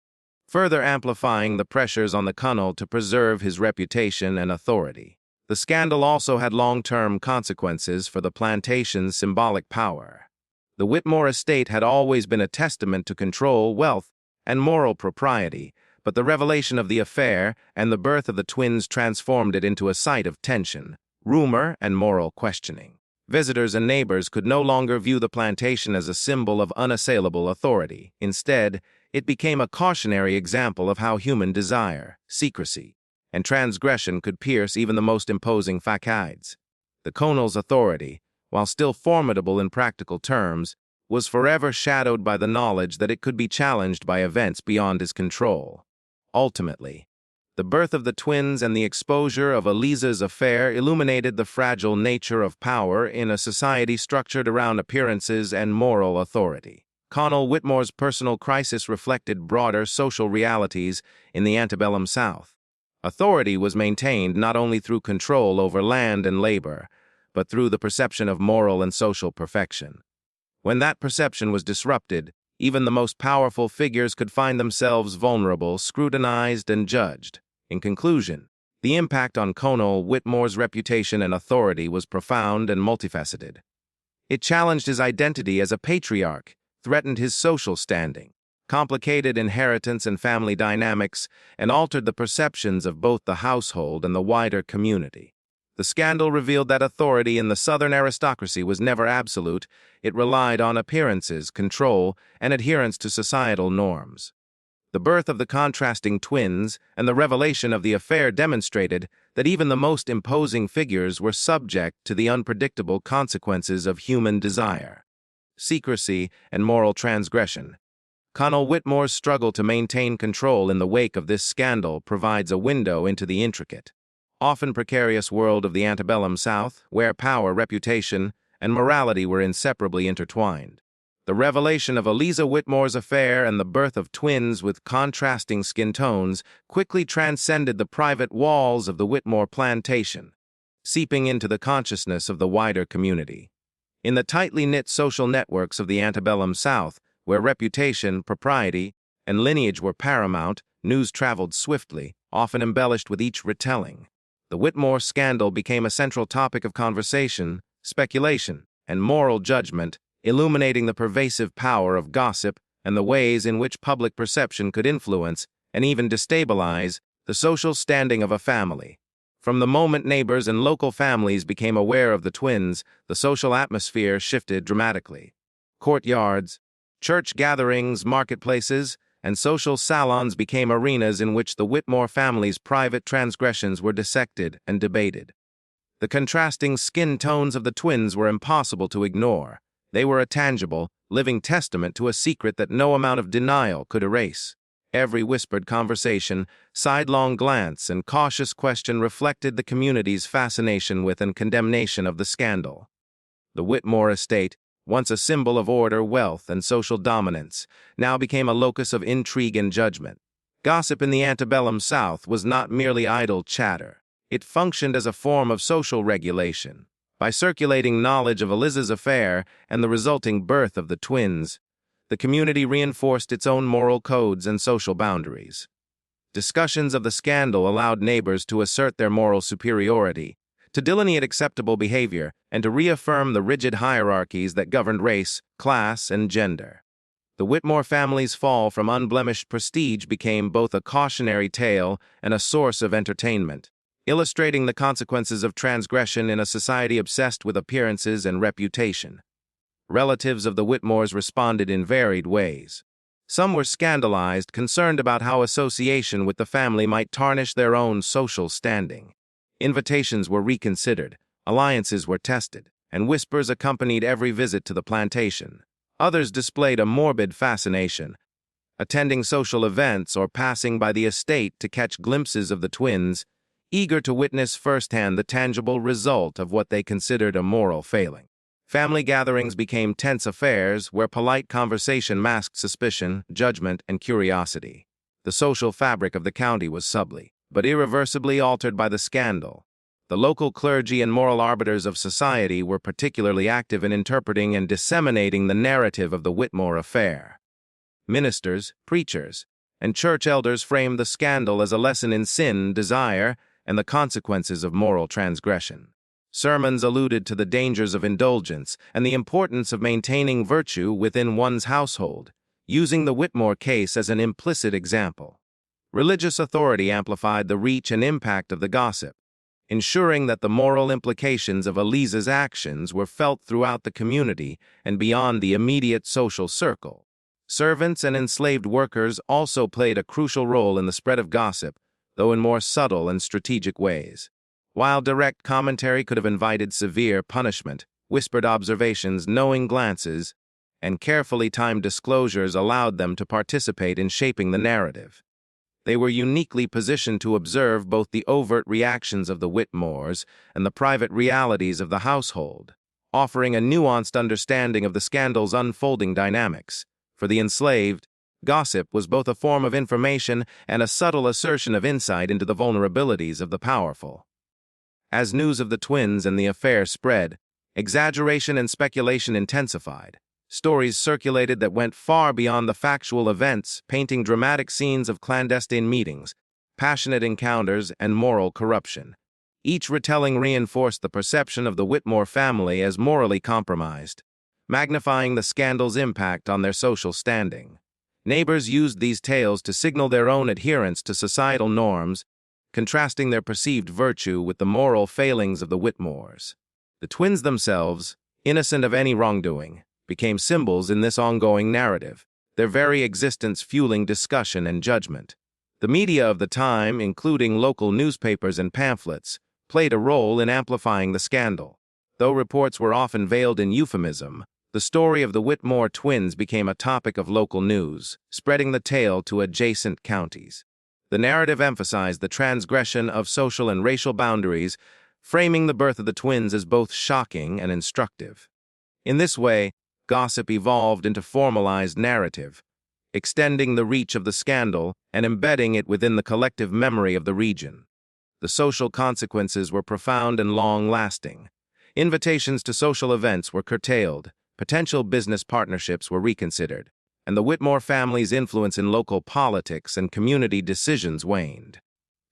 further amplifying the pressures on the Conal to preserve his reputation and authority. The scandal also had long-term consequences for the plantation's symbolic power. The Whitmore estate had always been a testament to control, wealth, and moral propriety, but the revelation of the affair and the birth of the twins transformed it into a site of tension, rumor, and moral questioning. Visitors and neighbors could no longer view the plantation as a symbol of unassailable authority. Instead, it became a cautionary example of how human desire, secrecy, and transgression could pierce even the most imposing facades. The Conal's authority, while still formidable in practical terms, was forever shadowed by the knowledge that it could be challenged by events beyond his control. Ultimately, the birth of the twins and the exposure of Eliza's affair illuminated the fragile nature of power in a society structured around appearances and moral authority. Conal Whitmore's personal crisis reflected broader social realities in the antebellum South. Authority was maintained not only through control over land and labor, but through the perception of moral and social perfection. When that perception was disrupted, even the most powerful figures could find themselves vulnerable, scrutinized, and judged. In conclusion, the impact on Conal Whitmore's reputation and authority was profound and multifaceted. It challenged his identity as a patriarch, threatened his social standing, complicated inheritance and family dynamics, and altered the perceptions of both the household and the wider community. The scandal revealed that authority in the Southern aristocracy was never absolute. It relied on appearances, control, and adherence to societal norms. The birth of the contrasting twins and the revelation of the affair demonstrated that even the most imposing figures were subject to the unpredictable consequences of human desire, secrecy, and moral transgression. Conal Whitmore's struggle to maintain control in the wake of this scandal provides a window into the intricate, often precarious world of the antebellum South, where power, reputation, and morality were inseparably intertwined. The revelation of Eliza Whitmore's affair and the birth of twins with contrasting skin tones quickly transcended the private walls of the Whitmore plantation, seeping into the consciousness of the wider community. In the tightly knit social networks of the antebellum South, where reputation, propriety, and lineage were paramount, news traveled swiftly, often embellished with each retelling. The Whitmore scandal became a central topic of conversation, speculation, and moral judgment, illuminating the pervasive power of gossip and the ways in which public perception could influence and even destabilize the social standing of a family. From the moment neighbors and local families became aware of the twins, the social atmosphere shifted dramatically. Courtyards, church gatherings, marketplaces, and social salons became arenas in which the Whitmore family's private transgressions were dissected and debated. The contrasting skin tones of the twins were impossible to ignore. They were a tangible, living testament to a secret that no amount of denial could erase. Every whispered conversation, sidelong glance, and cautious question reflected the community's fascination with and condemnation of the scandal. The Whitmore estate, once a symbol of order, wealth, and social dominance, now became a locus of intrigue and judgment. Gossip in the antebellum South was not merely idle chatter. It functioned as a form of social regulation. By circulating knowledge of Eliza's affair and the resulting birth of the twins, the community reinforced its own moral codes and social boundaries. Discussions of the scandal allowed neighbors to assert their moral superiority, to delineate acceptable behavior, and to reaffirm the rigid hierarchies that governed race, class, and gender. The Whitmore family's fall from unblemished prestige became both a cautionary tale and a source of entertainment, illustrating the consequences of transgression in a society obsessed with appearances and reputation. Relatives of the Whitmores responded in varied ways. Some were scandalized, concerned about how association with the family might tarnish their own social standing. Invitations were reconsidered, alliances were tested, and whispers accompanied every visit to the plantation. Others displayed a morbid fascination, attending social events or passing by the estate to catch glimpses of the twins, eager to witness firsthand the tangible result of what they considered a moral failing. Family gatherings became tense affairs where polite conversation masked suspicion, judgment, and curiosity. The social fabric of the county was subtly, but irreversibly altered by the scandal. The local clergy and moral arbiters of society were particularly active in interpreting and disseminating the narrative of the Whitmore affair. Ministers, preachers, and church elders framed the scandal as a lesson in sin, desire, and the consequences of moral transgression. Sermons alluded to the dangers of indulgence and the importance of maintaining virtue within one's household, using the Whitmore case as an implicit example. Religious authority amplified the reach and impact of the gossip, ensuring that the moral implications of Eliza's actions were felt throughout the community and beyond the immediate social circle. Servants and enslaved workers also played a crucial role in the spread of gossip, though in more subtle and strategic ways. While direct commentary could have invited severe punishment, whispered observations, knowing glances, and carefully timed disclosures allowed them to participate in shaping the narrative. They were uniquely positioned to observe both the overt reactions of the Whitmores and the private realities of the household, offering a nuanced understanding of the scandal's unfolding dynamics. For the enslaved, gossip was both a form of information and a subtle assertion of insight into the vulnerabilities of the powerful. As news of the twins and the affair spread, exaggeration and speculation intensified. Stories circulated that went far beyond the factual events, painting dramatic scenes of clandestine meetings, passionate encounters, and moral corruption. Each retelling reinforced the perception of the Whitmore family as morally compromised, magnifying the scandal's impact on their social standing. Neighbors used these tales to signal their own adherence to societal norms, contrasting their perceived virtue with the moral failings of the Whitmores. The twins themselves, innocent of any wrongdoing, became symbols in this ongoing narrative, their very existence fueling discussion and judgment. The media of the time, including local newspapers and pamphlets, played a role in amplifying the scandal. Though reports were often veiled in euphemism, the story of the Whitmore twins became a topic of local news, spreading the tale to adjacent counties. The narrative emphasized the transgression of social and racial boundaries, framing the birth of the twins as both shocking and instructive. In this way, gossip evolved into formalized narrative, extending the reach of the scandal and embedding it within the collective memory of the region. The social consequences were profound and long-lasting. Invitations to social events were curtailed, potential business partnerships were reconsidered, and the Whitmore family's influence in local politics and community decisions waned.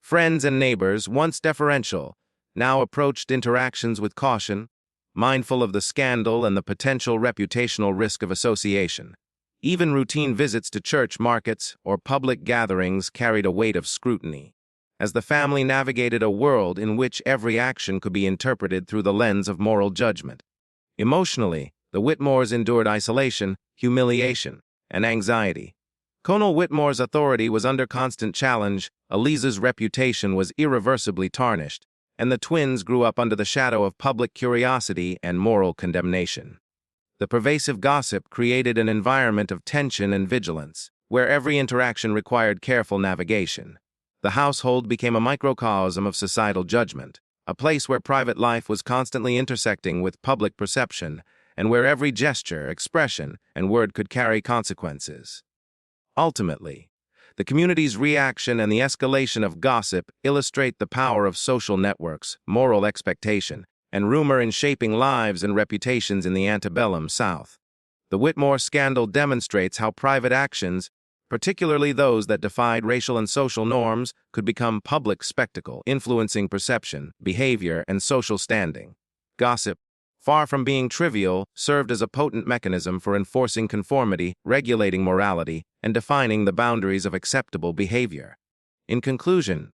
Friends and neighbors, once deferential, now approached interactions with caution, mindful of the scandal and the potential reputational risk of association. Even routine visits to church markets or public gatherings carried a weight of scrutiny, as the family navigated a world in which every action could be interpreted through the lens of moral judgment. Emotionally, the Whitmores endured isolation, humiliation, and anxiety. Colonel Whitmore's authority was under constant challenge, Eliza's reputation was irreversibly tarnished, and the twins grew up under the shadow of public curiosity and moral condemnation. The pervasive gossip created an environment of tension and vigilance, where every interaction required careful navigation. The household became a microcosm of societal judgment, a place where private life was constantly intersecting with public perception, and where every gesture, expression, and word could carry consequences. Ultimately, the community's reaction and the escalation of gossip illustrate the power of social networks, moral expectation, and rumor in shaping lives and reputations in the antebellum South. The Whitmore scandal demonstrates how private actions, particularly those that defied racial and social norms, could become public spectacle, influencing perception, behavior, and social standing. Gossip, far from being trivial, served as a potent mechanism for enforcing conformity, regulating morality, and defining the boundaries of acceptable behavior. In conclusion,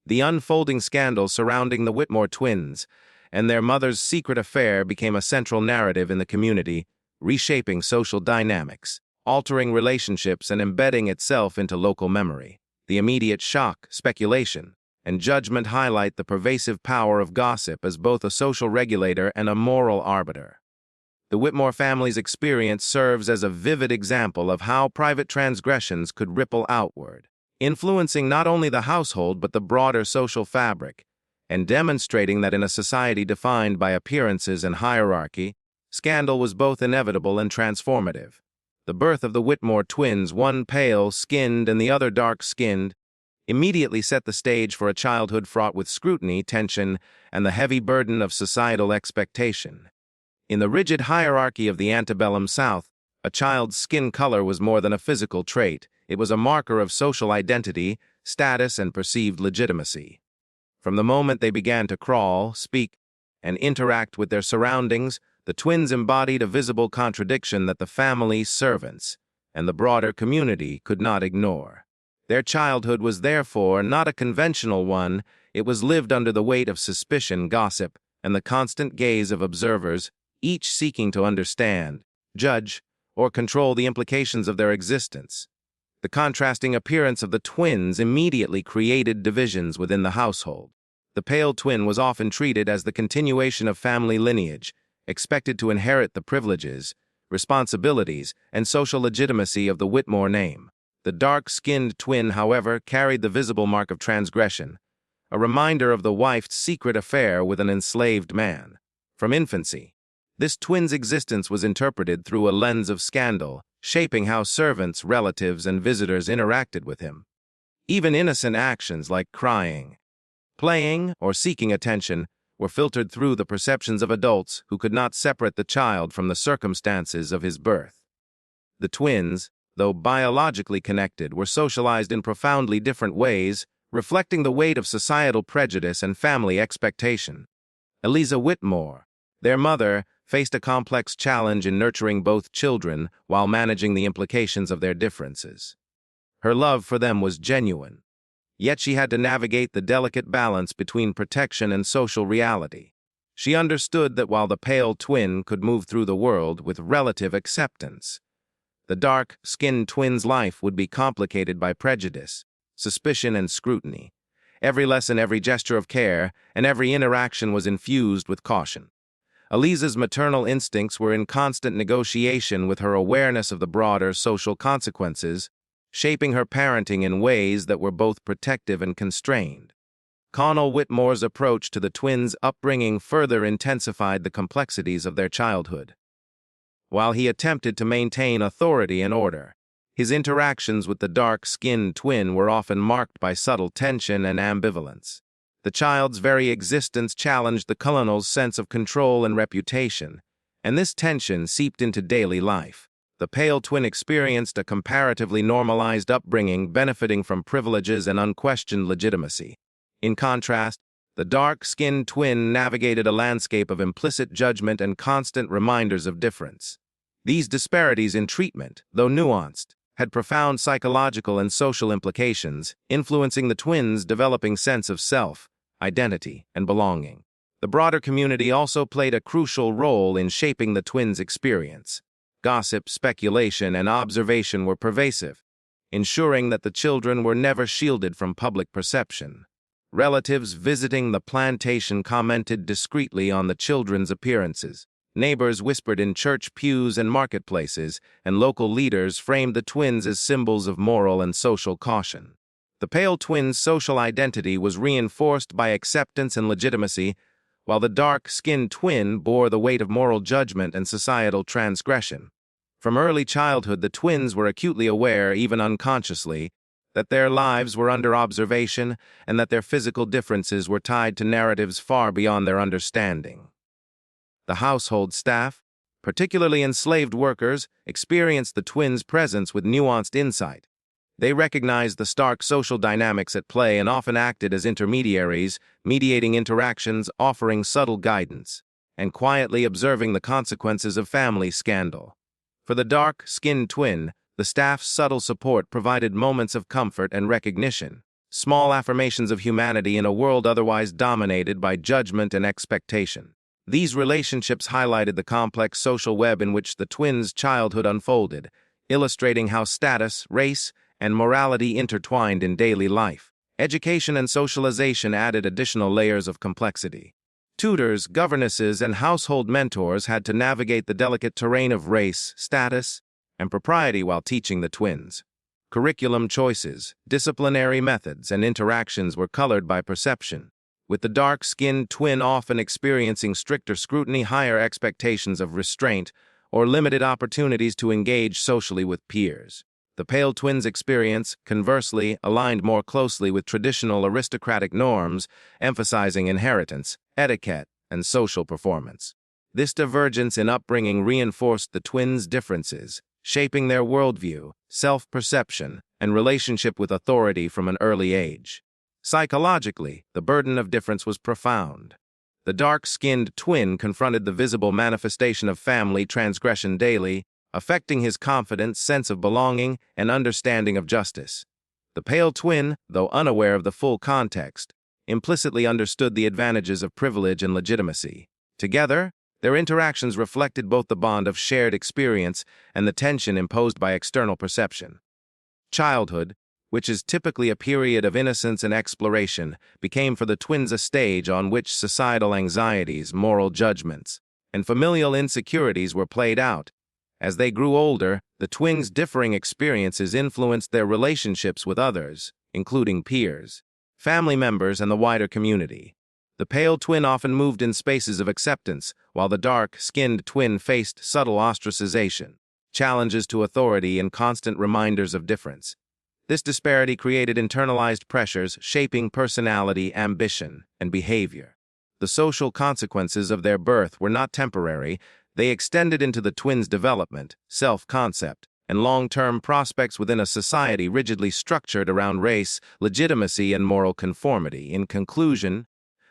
the unfolding scandal surrounding the Whitmore twins and their mother's secret affair became a central narrative in the community, reshaping social dynamics, altering relationships and embedding itself into local memory. The immediate shock, speculation, and judgment highlight the pervasive power of gossip as both a social regulator and a moral arbiter. The Whitmore family's experience serves as a vivid example of how private transgressions could ripple outward, influencing not only the household but the broader social fabric, and demonstrating that in a society defined by appearances and hierarchy, scandal was both inevitable and transformative. The birth of the Whitmore twins, one pale-skinned and the other dark-skinned, immediately set the stage for a childhood fraught with scrutiny, tension, and the heavy burden of societal expectation. In the rigid hierarchy of the antebellum South, a child's skin color was more than a physical trait. It was a marker of social identity, status, and perceived legitimacy. From the moment they began to crawl, speak, and interact with their surroundings, the twins embodied a visible contradiction that the family, servants, and the broader community could not ignore. Their childhood was therefore not a conventional one. It was lived under the weight of suspicion, gossip, and the constant gaze of observers, each seeking to understand, judge, or control the implications of their existence. The contrasting appearance of the twins immediately created divisions within the household. The pale twin was often treated as the continuation of family lineage, expected to inherit the privileges, responsibilities, and social legitimacy of the Whitmore name. The dark-skinned twin, however, carried the visible mark of transgression, a reminder of the wife's secret affair with an enslaved man. From infancy, this twin's existence was interpreted through a lens of scandal, shaping how servants, relatives, and visitors interacted with him. Even innocent actions like crying, playing, or seeking attention were filtered through the perceptions of adults who could not separate the child from the circumstances of his birth. The twins, though biologically connected, were socialized in profoundly different ways, reflecting the weight of societal prejudice and family expectation. Eliza Whitmore, their mother, faced a complex challenge in nurturing both children while managing the implications of their differences. Her love for them was genuine, yet she had to navigate the delicate balance between protection and social reality. She understood that while the pale twin could move through the world with relative acceptance, the dark-skinned twin's life would be complicated by prejudice, suspicion, and scrutiny. Every lesson, every gesture of care, and every interaction was infused with caution. Eliza's maternal instincts were in constant negotiation with her awareness of the broader social consequences, shaping her parenting in ways that were both protective and constrained. Connell Whitmore's approach to the twins' upbringing further intensified the complexities of their childhood. While he attempted to maintain authority and order, his interactions with the dark-skinned twin were often marked by subtle tension and ambivalence. The child's very existence challenged the colonel's sense of control and reputation, and this tension seeped into daily life. The pale twin experienced a comparatively normalized upbringing, benefiting from privileges and unquestioned legitimacy. In contrast, the dark-skinned twin navigated a landscape of implicit judgment and constant reminders of difference. These disparities in treatment, though nuanced, had profound psychological and social implications, influencing the twins' developing sense of self, identity, and belonging. The broader community also played a crucial role in shaping the twins' experience. Gossip, speculation, and observation were pervasive, ensuring that the children were never shielded from public perception. Relatives visiting the plantation commented discreetly on the children's appearances. Neighbors whispered in church pews and marketplaces, and local leaders framed the twins as symbols of moral and social caution. The pale twins' social identity was reinforced by acceptance and legitimacy, while the dark-skinned twin bore the weight of moral judgment and societal transgression. From early childhood, the twins were acutely aware, even unconsciously, that their lives were under observation and that their physical differences were tied to narratives far beyond their understanding. The household staff, particularly enslaved workers, experienced the twins' presence with nuanced insight. They recognized the stark social dynamics at play and often acted as intermediaries, mediating interactions, offering subtle guidance, and quietly observing the consequences of family scandal. For the dark-skinned twin, the staff's subtle support provided moments of comfort and recognition, small affirmations of humanity in a world otherwise dominated by judgment and expectation. These relationships highlighted the complex social web in which the twins' childhood unfolded, illustrating how status, race, and morality intertwined in daily life. Education and socialization added additional layers of complexity. Tutors, governesses, and household mentors had to navigate the delicate terrain of race, status, and propriety while teaching the twins. Curriculum choices, disciplinary methods, and interactions were colored by perception, with the dark-skinned twin often experiencing stricter scrutiny, higher expectations of restraint, or limited opportunities to engage socially with peers. The pale twins' experience, conversely, aligned more closely with traditional aristocratic norms, emphasizing inheritance, etiquette, and social performance. This divergence in upbringing reinforced the twins' differences, shaping their worldview, self-perception, and relationship with authority from an early age. Psychologically, the burden of difference was profound. The dark-skinned twin confronted the visible manifestation of family transgression daily, affecting his confidence, sense of belonging, and understanding of justice. The pale twin, though unaware of the full context, implicitly understood the advantages of privilege and legitimacy. Together, their interactions reflected both the bond of shared experience and the tension imposed by external perception. Childhood, which is typically a period of innocence and exploration, became for the twins a stage on which societal anxieties, moral judgments, and familial insecurities were played out. As they grew older, the twins' differing experiences influenced their relationships with others, including peers, family members, and the wider community. The pale twin often moved in spaces of acceptance, while the dark-skinned twin faced subtle ostracization, challenges to authority, and constant reminders of difference. This disparity created internalized pressures shaping personality, ambition, and behavior. The social consequences of their birth were not temporary. They extended into the twins' development, self-concept, and long-term prospects within a society rigidly structured around race, legitimacy, and moral conformity. In conclusion,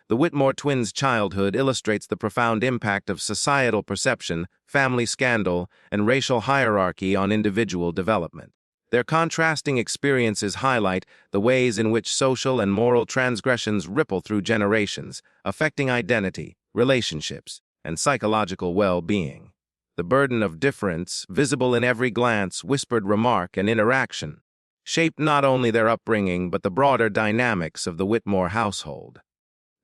the Whitmore twins' childhood illustrates the profound impact of societal perception, family scandal, and racial hierarchy on individual development. Their contrasting experiences highlight the ways in which social and moral transgressions ripple through generations, affecting identity, relationships, and psychological well-being. The burden of difference, visible in every glance, whispered remark, and interaction, shaped not only their upbringing but the broader dynamics of the Whitmore household.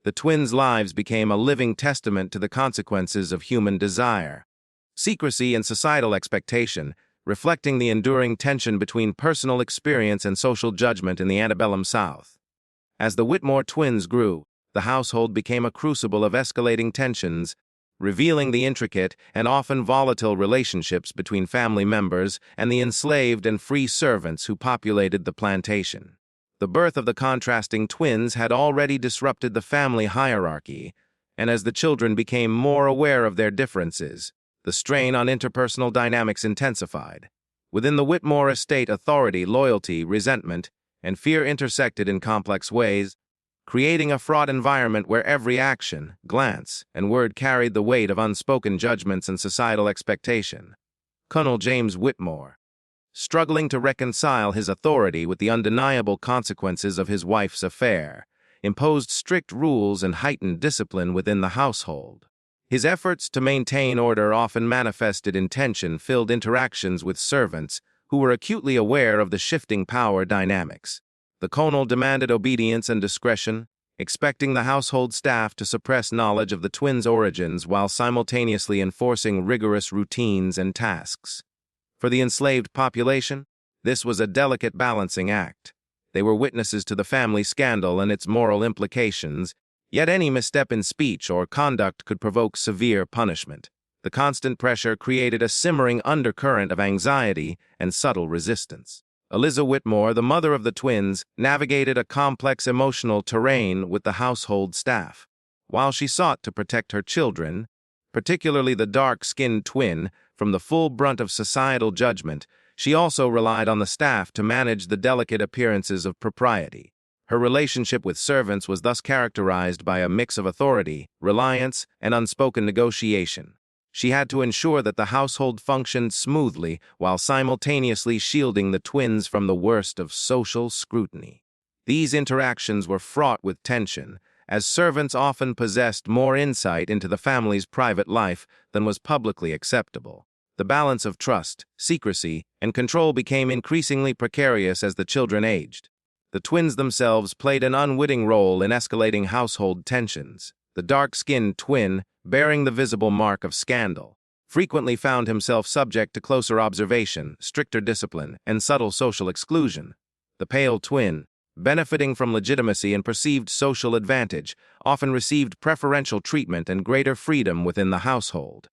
The twins' lives became a living testament to the consequences of human desire, secrecy, and societal expectation, reflecting the enduring tension between personal experience and social judgment in the antebellum South. As the Whitmore twins grew, the household became a crucible of escalating tensions, revealing the intricate and often volatile relationships between family members and the enslaved and free servants who populated the plantation. The birth of the contrasting twins had already disrupted the family hierarchy, and as the children became more aware of their differences, the strain on interpersonal dynamics intensified. Within the Whitmore estate, authority, loyalty, resentment, and fear intersected in complex ways, creating a fraught environment where every action, glance, and word carried the weight of unspoken judgments and societal expectation. Colonel James Whitmore, struggling to reconcile his authority with the undeniable consequences of his wife's affair, imposed strict rules and heightened discipline within the household. His efforts to maintain order often manifested in tension-filled interactions with servants who were acutely aware of the shifting power dynamics. The colonel demanded obedience and discretion, expecting the household staff to suppress knowledge of the twins' origins while simultaneously enforcing rigorous routines and tasks. For the enslaved population, this was a delicate balancing act. They were witnesses to the family scandal and its moral implications, yet any misstep in speech or conduct could provoke severe punishment. The constant pressure created a simmering undercurrent of anxiety and subtle resistance. Eliza Whitmore, the mother of the twins, navigated a complex emotional terrain with the household staff. While she sought to protect her children, particularly the dark-skinned twin, from the full brunt of societal judgment, she also relied on the staff to manage the delicate appearances of propriety. Her relationship with servants was thus characterized by a mix of authority, reliance, and unspoken negotiation. She had to ensure that the household functioned smoothly while simultaneously shielding the twins from the worst of social scrutiny. These interactions were fraught with tension, as servants often possessed more insight into the family's private life than was publicly acceptable. The balance of trust, secrecy, and control became increasingly precarious as the children aged. The twins themselves played an unwitting role in escalating household tensions. The dark-skinned twin, bearing the visible mark of scandal, frequently found himself subject to closer observation, stricter discipline, and subtle social exclusion. The pale twin, benefiting from legitimacy and perceived social advantage, often received preferential treatment and greater freedom within the household.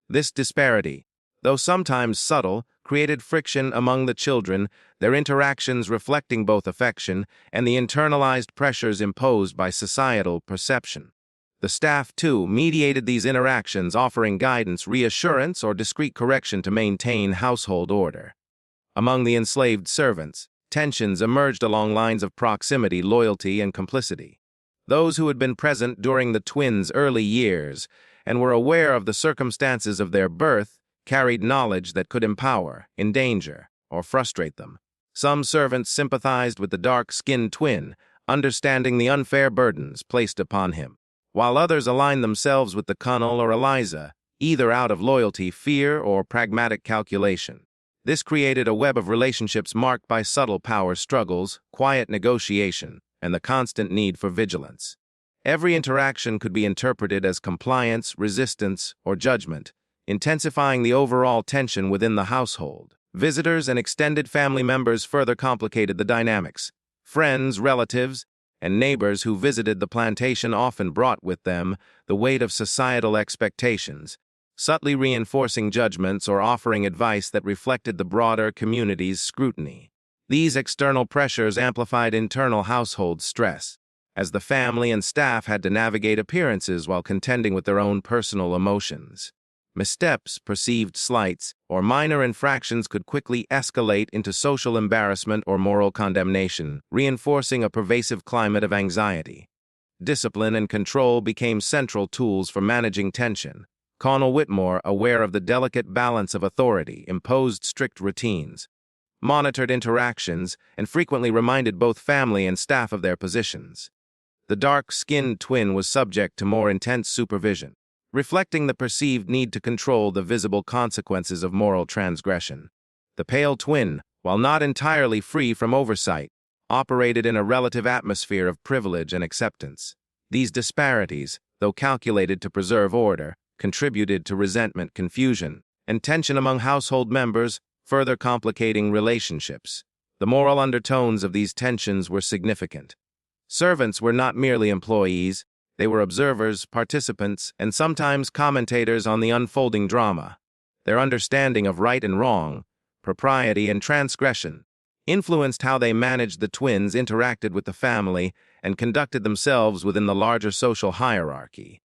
This disparity, though sometimes subtle, created friction among the children, their interactions reflecting both affection and the internalized pressures imposed by societal perception. The staff, too, mediated these interactions, offering guidance, reassurance, or discreet correction to maintain household order. Among the enslaved servants, tensions emerged along lines of proximity, loyalty, and complicity. Those who had been present during the twins' early years and were aware of the circumstances of their birth carried knowledge that could empower, endanger, or frustrate them. Some servants sympathized with the dark-skinned twin, understanding the unfair burdens placed upon him, while others aligned themselves with the Colonel or Eliza, either out of loyalty, fear, or pragmatic calculation. This created a web of relationships marked by subtle power struggles, quiet negotiation, and the constant need for vigilance. Every interaction could be interpreted as compliance, resistance, or judgment, intensifying the overall tension within the household. Visitors and extended family members further complicated the dynamics. Friends, relatives, and neighbors who visited the plantation often brought with them the weight of societal expectations, subtly reinforcing judgments or offering advice that reflected the broader community's scrutiny. These external pressures amplified internal household stress, as the family and staff had to navigate appearances while contending with their own personal emotions. Missteps, perceived slights, or minor infractions could quickly escalate into social embarrassment or moral condemnation, reinforcing a pervasive climate of anxiety. Discipline and control became central tools for managing tension. Colonel Whitmore, aware of the delicate balance of authority, imposed strict routines, monitored interactions, and frequently reminded both family and staff of their positions. The dark-skinned twin was subject to more intense supervision, reflecting the perceived need to control the visible consequences of moral transgression. The pale twin, while not entirely free from oversight, operated in a relative atmosphere of privilege and acceptance. These disparities, though calculated to preserve order, contributed to resentment, confusion, and tension among household members, further complicating relationships. The moral undertones of these tensions were significant. Servants were not merely employees. They were observers, participants, and sometimes commentators on the unfolding drama. Their understanding of right and wrong, propriety and transgression, influenced how they managed the twins, interacted with the family, and conducted themselves within the larger social hierarchy.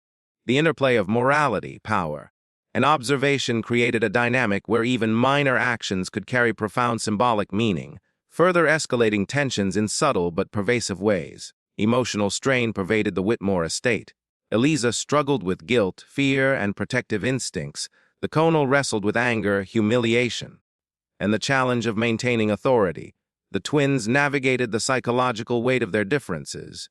The interplay of morality, power, and observation created a dynamic where even minor actions could carry profound symbolic meaning, further escalating tensions in subtle but pervasive ways. Emotional strain pervaded the Whitmore estate. Eliza struggled with guilt, fear, and protective instincts. The Colonel wrestled with anger, humiliation, and the challenge of maintaining authority. The twins navigated the psychological weight of their differences,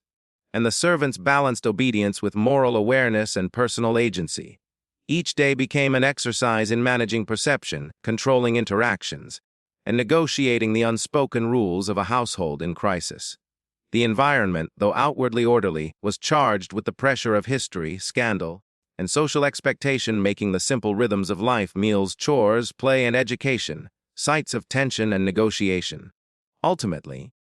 and the servants balanced obedience with moral awareness and personal agency. Each day became an exercise in managing perception, controlling interactions, and negotiating the unspoken rules of a household in crisis. The environment, though outwardly orderly, was charged with the pressure of history, scandal, and social expectation, making the simple rhythms of life, meals, chores, play, and education, sites of tension and negotiation. Ultimately,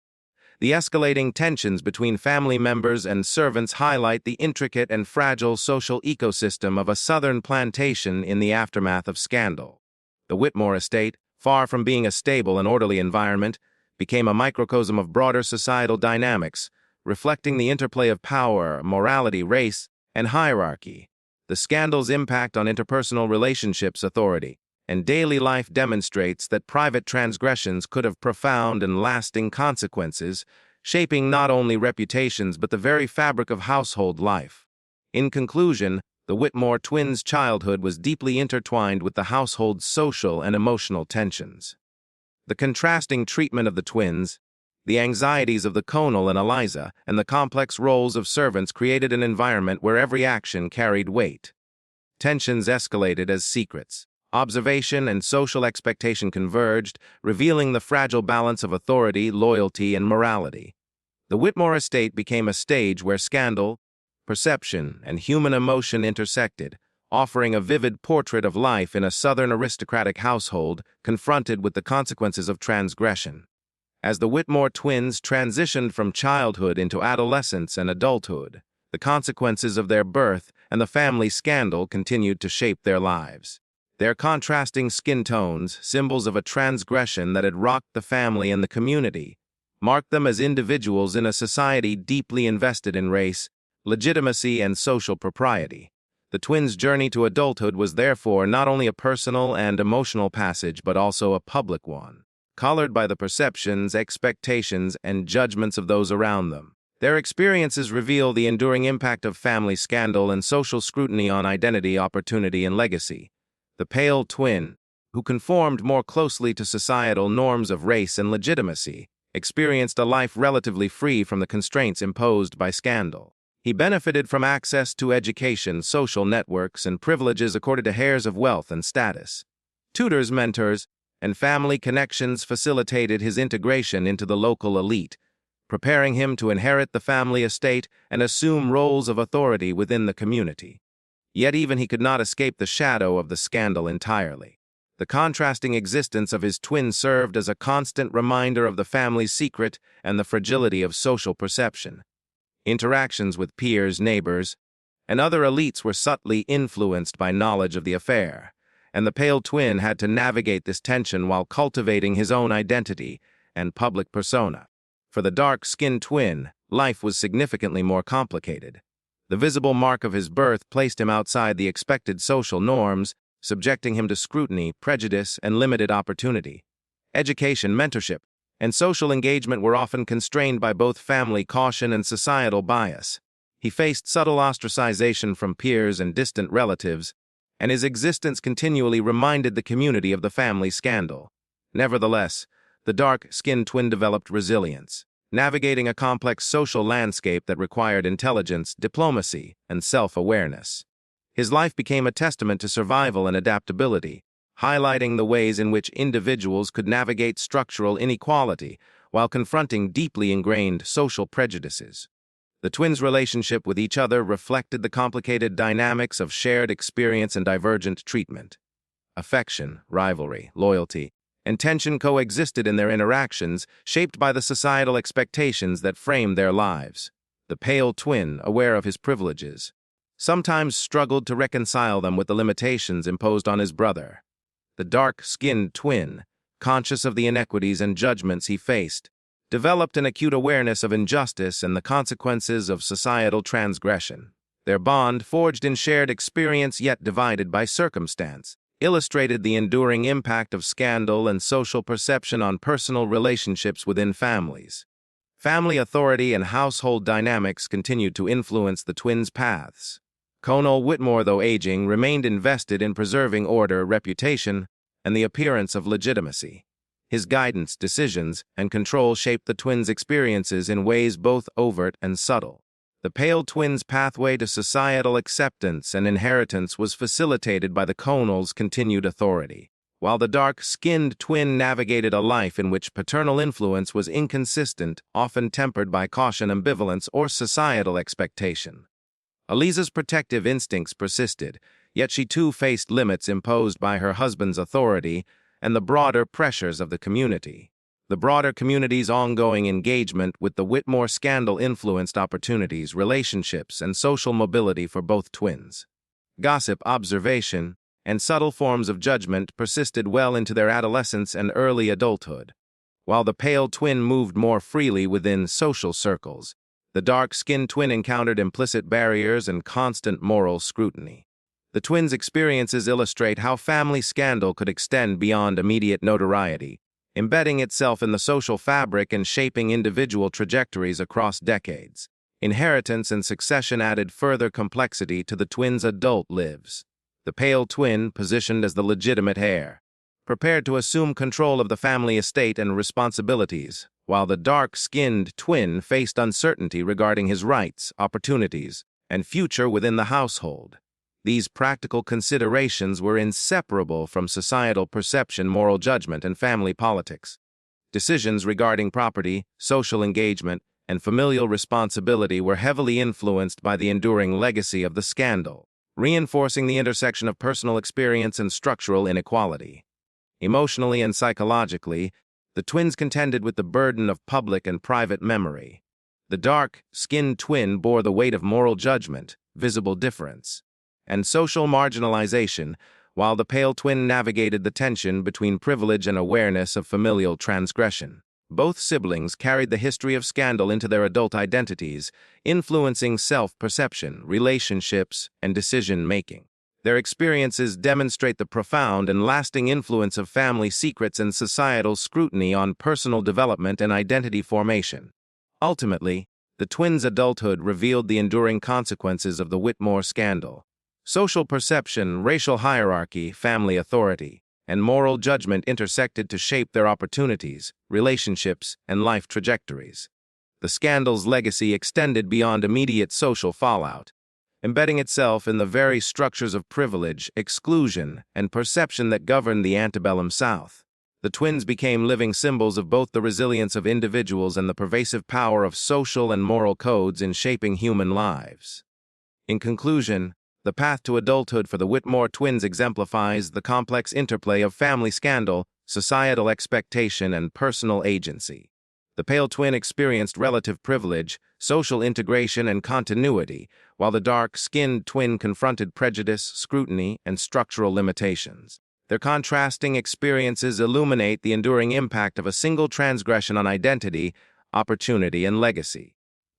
the escalating tensions between family members and servants highlight the intricate and fragile social ecosystem of a southern plantation in the aftermath of scandal. The Whitmore estate, far from being a stable and orderly environment, became a microcosm of broader societal dynamics, reflecting the interplay of power, morality, race, and hierarchy. The scandal's impact on interpersonal relationships, authority, and daily life demonstrates that private transgressions could have profound and lasting consequences, shaping not only reputations but the very fabric of household life. In conclusion, the Whitmore twins' childhood was deeply intertwined with the household's social and emotional tensions. The contrasting treatment of the twins, The anxieties of the Conal and Eliza and the complex roles of servants created an environment where every action carried weight. Tensions escalated as secrets. Observation and social expectation converged, revealing the fragile balance of authority, loyalty, and morality. The Whitmore estate became a stage where scandal, perception, and human emotion intersected, offering a vivid portrait of life in a Southern aristocratic household confronted with the consequences of transgression. As the Whitmore twins transitioned from childhood into adolescence and adulthood, the consequences of their birth and the family scandal continued to shape their lives. Their contrasting skin tones, symbols of a transgression that had rocked the family and the community, marked them as individuals in a society deeply invested in race, legitimacy, and social propriety. The twins' journey to adulthood was therefore not only a personal and emotional passage but also a public one, colored by the perceptions, expectations, and judgments of those around them. Their experiences reveal the enduring impact of family scandal and social scrutiny on identity, opportunity, and legacy. The pale twin, who conformed more closely to societal norms of race and legitimacy, experienced a life relatively free from the constraints imposed by scandal. He benefited from access to education, social networks, and privileges accorded to heirs of wealth and status. Tutors, mentors, and family connections facilitated his integration into the local elite, preparing him to inherit the family estate and assume roles of authority within the community. Yet even he could not escape the shadow of the scandal entirely. The contrasting existence of his twin served as a constant reminder of the family's secret and the fragility of social perception. Interactions with peers, neighbors, and other elites were subtly influenced by knowledge of the affair, and the pale twin had to navigate this tension while cultivating his own identity and public persona. For the dark-skinned twin, life was significantly more complicated. The visible mark of his birth placed him outside the expected social norms, subjecting him to scrutiny, prejudice, and limited opportunity. Education, mentorship, and social engagement were often constrained by both family caution and societal bias. He faced subtle ostracization from peers and distant relatives, and his existence continually reminded the community of the family scandal. Nevertheless, the dark-skinned twin developed resilience, navigating a complex social landscape that required intelligence, diplomacy, and self-awareness. His life became a testament to survival and adaptability, highlighting the ways in which individuals could navigate structural inequality while confronting deeply ingrained social prejudices. The twins' relationship with each other reflected the complicated dynamics of shared experience and divergent treatment. Affection, rivalry, loyalty, and tension coexisted in their interactions, shaped by the societal expectations that framed their lives. The pale twin, aware of his privileges, sometimes struggled to reconcile them with the limitations imposed on his brother. The dark-skinned twin, conscious of the inequities and judgments he faced, developed an acute awareness of injustice and the consequences of societal transgression. Their bond, forged in shared experience yet divided by circumstance, illustrated the enduring impact of scandal and social perception on personal relationships within families. Family authority and household dynamics continued to influence the twins' paths. Conal Whitmore, though aging, remained invested in preserving order, reputation, and the appearance of legitimacy. His guidance, decisions, and control shaped the twins' experiences in ways both overt and subtle. The pale twins' pathway to societal acceptance and inheritance was facilitated by the Conals' continued authority, while the dark-skinned twin navigated a life in which paternal influence was inconsistent, often tempered by caution, ambivalence, or societal expectation. Eliza's protective instincts persisted, yet she too faced limits imposed by her husband's authority and the broader pressures of the community. The broader community's ongoing engagement with the Whitmore scandal influenced opportunities, relationships, and social mobility for both twins. Gossip, observation, and subtle forms of judgment persisted well into their adolescence and early adulthood. While the pale twin moved more freely within social circles, the dark-skinned twin encountered implicit barriers and constant moral scrutiny. The twins' experiences illustrate how family scandal could extend beyond immediate notoriety, embedding itself in the social fabric and shaping individual trajectories across decades. Inheritance and succession added further complexity to the twins' adult lives. The pale twin, positioned as the legitimate heir, prepared to assume control of the family estate and responsibilities, while the dark-skinned twin faced uncertainty regarding his rights, opportunities, and future within the household. These practical considerations were inseparable from societal perception, moral judgment, and family politics. Decisions regarding property, social engagement, and familial responsibility were heavily influenced by the enduring legacy of the scandal, reinforcing the intersection of personal experience and structural inequality. Emotionally and psychologically, the twins contended with the burden of public and private memory. The dark-skinned twin bore the weight of moral judgment, visible difference, and social marginalization, while the pale twin navigated the tension between privilege and awareness of familial transgression. Both siblings carried the history of scandal into their adult identities, influencing self-perception, relationships, and decision-making. Their experiences demonstrate the profound and lasting influence of family secrets and societal scrutiny on personal development and identity formation. Ultimately, the twins' adulthood revealed the enduring consequences of the Whitmore scandal. Social perception, racial hierarchy, family authority, and moral judgment intersected to shape their opportunities, relationships, and life trajectories. The scandal's legacy extended beyond immediate social fallout, embedding itself in the very structures of privilege, exclusion, and perception that governed the antebellum South. The twins became living symbols of both the resilience of individuals and the pervasive power of social and moral codes in shaping human lives. In conclusion, the path to adulthood for the Whitmore twins exemplifies the complex interplay of family scandal, societal expectation, and personal agency. The pale twin experienced relative privilege, social integration, and continuity, while the dark-skinned twin confronted prejudice, scrutiny, and structural limitations. Their contrasting experiences illuminate the enduring impact of a single transgression on identity, opportunity, and legacy.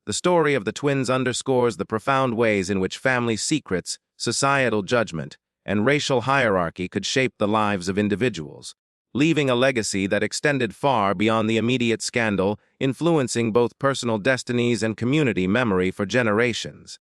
The story of the twins underscores the profound ways in which family secrets, societal judgment, and racial hierarchy could shape the lives of individuals, leaving a legacy that extended far beyond the immediate scandal, influencing both personal destinies and community memory for generations.